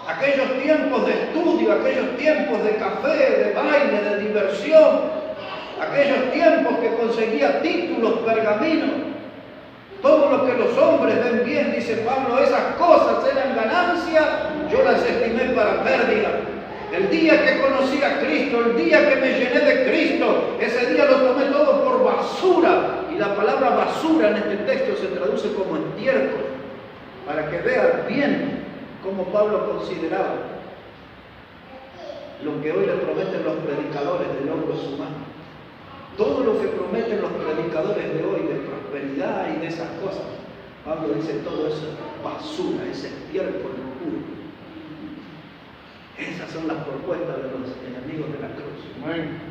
[SPEAKER 1] aquellos tiempos de estudio, aquellos tiempos de café, de baile, de diversión, aquellos tiempos que conseguía títulos, pergaminos, todo lo que los hombres ven bien, dice Pablo, esas cosas eran ganancia, yo las estimé para pérdida. El día que conocí a Cristo, el día que me llené de Cristo, ese día lo tomé todo por basura. Y la palabra basura en este texto se traduce como estiércol, para que vean bien cómo Pablo consideraba lo que hoy le prometen los predicadores de logros humanos. Todo lo que prometen los predicadores de hoy, de prosperidad y de esas cosas, Pablo dice todo eso es basura, es estiércol puro. Esas son las propuestas de los enemigos de la cruz.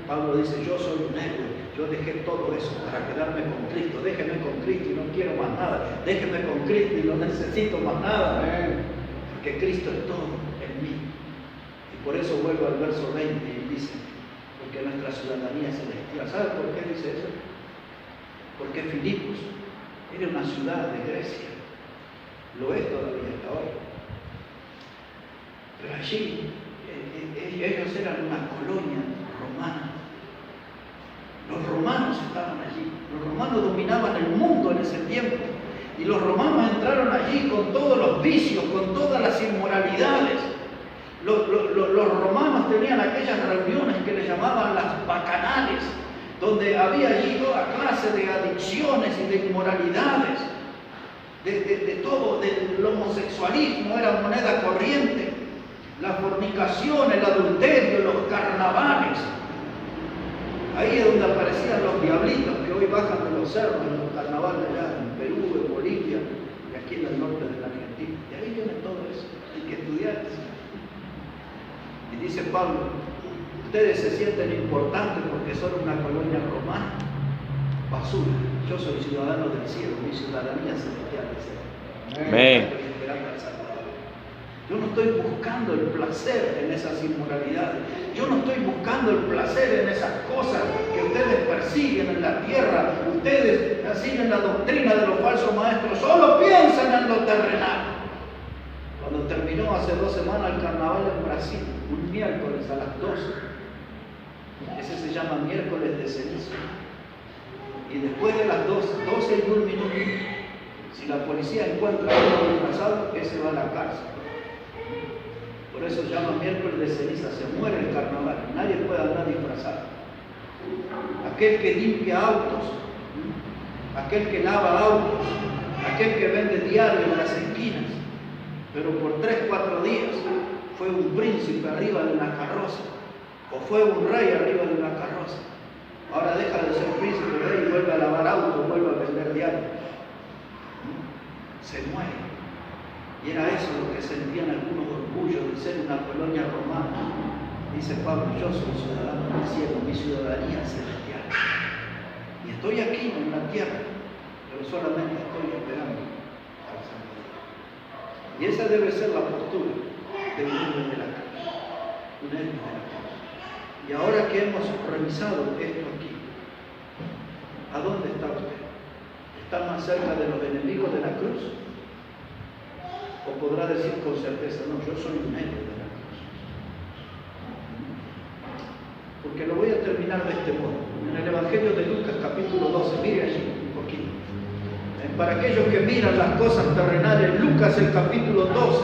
[SPEAKER 1] Pablo dice, yo soy un héroe, yo dejé todo eso para quedarme con Cristo, déjeme con Cristo y no quiero más nada, déjeme con Cristo y no necesito más nada, porque Cristo es todo en mí. Y por eso vuelvo al verso 20 y dice, porque nuestra ciudadanía es celestial. ¿Sabe por qué dice eso? Porque Filipos era una ciudad de Grecia, lo es todavía hasta hoy. Pero allí ellos eran una colonia romana. Los romanos estaban allí. Los romanos dominaban el mundo en ese tiempo. Y los romanos entraron allí con todos los vicios, con todas las inmoralidades. Los romanos tenían aquellas reuniones que le llamaban las bacanales, donde había allí toda clase de adicciones y de inmoralidades. De todo, del homosexualismo era moneda corriente. La fornicación, el adulterio, los carnavales. Ahí es donde aparecían los diablitos que hoy bajan de los cerros en los carnavales allá en Perú, en Bolivia y aquí en el norte de la Argentina. Y ahí viene todo eso. Hay que estudiar eso. Y dice Pablo, ustedes se sienten importantes porque son una colonia romana. Basura. Yo soy ciudadano del cielo, mi ciudadanía celestial es esta. Amén. Estoy esperando al Salvador. Yo no estoy buscando el placer en esas inmoralidades. Yo no estoy buscando el placer en esas cosas que ustedes persiguen en la tierra. Ustedes siguen la doctrina de los falsos maestros. Solo piensan en lo terrenal. Cuando terminó hace 2 semanas el carnaval en Brasil, un miércoles a las 12. Ese se llama miércoles de ceniza. Y después de las 12 y 1 minuto, si la policía encuentra a uno disfrazado, ese va a la cárcel. Por eso se llama miércoles de ceniza, se muere el carnaval, nadie puede andar disfrazado. Aquel que limpia autos, aquel que lava autos, aquel que vende diario en las esquinas, pero por 3-4 días fue un príncipe arriba de una carroza, o fue un rey arriba de una carroza. Ahora deja de ser príncipe, rey, y vuelve a lavar autos, vuelve a vender diario. Se muere. Y era eso lo que sentían algunos orgullo de ser una colonia romana. Dice Pablo, yo soy ciudadano del cielo, mi ciudadanía es celestial. Y estoy aquí en la tierra, pero solamente estoy esperando al Salvador. Y esa debe ser la postura de un héroe de la cruz. Un héroe de la cruz. Y ahora que hemos revisado esto aquí, ¿a dónde está usted? ¿Está más cerca de los enemigos de la cruz? ¿O podrá decir con certeza, no, yo soy un héroe de la cruz? terminar de este modo. En el Evangelio de Lucas, capítulo 12, mire allí un poquito. Para aquellos que miran las cosas terrenales, Lucas, el capítulo 12.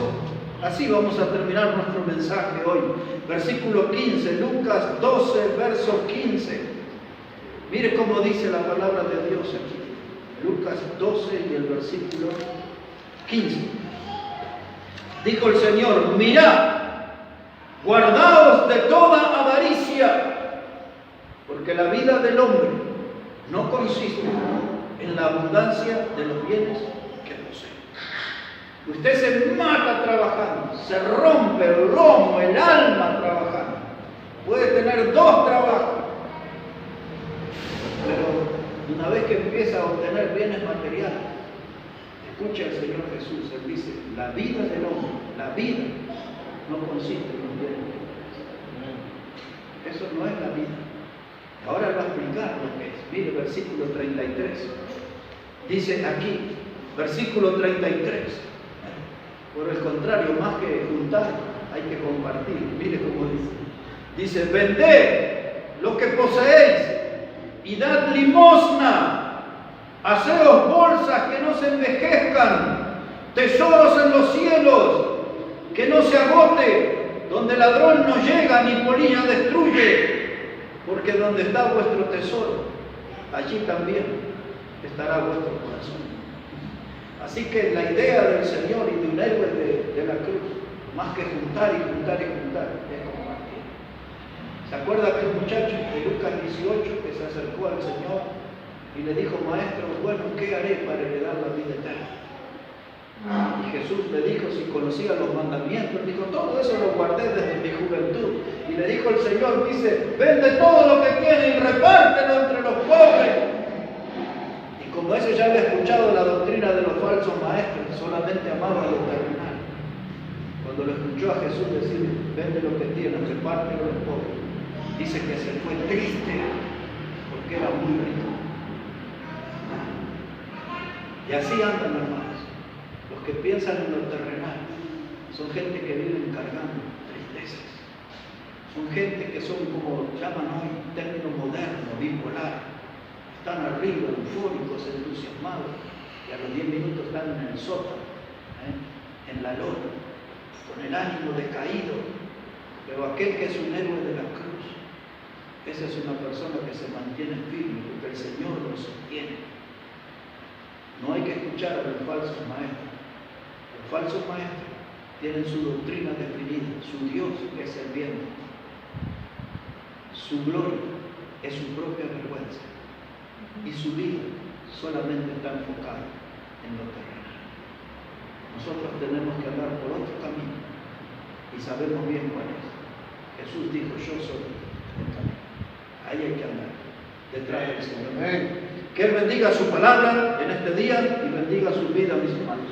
[SPEAKER 1] Así vamos a terminar nuestro mensaje hoy. Versículo 15, Lucas 12, verso 15. Mire cómo dice la palabra de Dios aquí. Lucas 12 y el versículo 15. Dijo el Señor: mirad, guardaos de toda avaricia, porque la vida del hombre no consiste en la abundancia de los bienes que posee. Usted se mata trabajando, se rompe el lomo, el alma trabajando. Puede tener 2 trabajos, pero una vez que empieza a obtener bienes materiales, escucha al Señor Jesús, Él dice: la vida del hombre, la vida, no consiste en los bienes materiales. Eso no es la vida. Ahora va a explicar lo que es. Mire, versículo 33. Dice aquí, versículo 33. Por el contrario, más que juntar, hay que compartir. Mire cómo dice. Dice: vended lo que poseéis y dad limosna. Haceos bolsas que no se envejezcan, tesoros en los cielos, que no se agote, donde ladrón no llega ni polilla destruye. Porque donde está vuestro tesoro, allí también estará vuestro corazón. Así que la idea del Señor y de un héroe de la cruz, más que juntar y juntar y juntar, es compartir. ¿Se acuerda aquel muchacho de Lucas 18 que se acercó al Señor y le dijo: maestro, bueno, ¿qué haré para heredar la vida eterna? Y Jesús le dijo, si conocía los mandamientos, dijo: todo eso lo guardé desde mi juventud. Y le dijo el Señor, dice: vende todo lo que tienes y repártelo entre los pobres. Y como eso ya había escuchado la doctrina de los falsos maestros, que solamente amaban lo terrenal, cuando lo escuchó a Jesús decir: vende lo que tienes, repártelo a los pobres, dice que se fue triste porque era muy rico. Y así andan, hermanos. Los que piensan en lo terrenal son gente que viven cargando tristezas. Son gente que son, como llaman hoy, término moderno, bipolar. Están arriba, eufóricos, entusiasmados, y a los 10 minutos están en el sótano, en la lona, con el ánimo decaído. Pero aquel que es un héroe de la cruz, esa es una persona que se mantiene firme, porque el Señor lo sostiene. No hay que escuchar a los falsos maestros. Los falsos maestros tienen su doctrina definida, su Dios es el viento, su gloria es su propia vergüenza, y su vida solamente está enfocada en lo terrenal. Nosotros tenemos que andar por otro camino y sabemos bien cuál es. Jesús dijo: yo soy el camino. Ahí hay que andar, detrás del Señor. Que Él bendiga su palabra en este día y bendiga su vida, mis hermanos.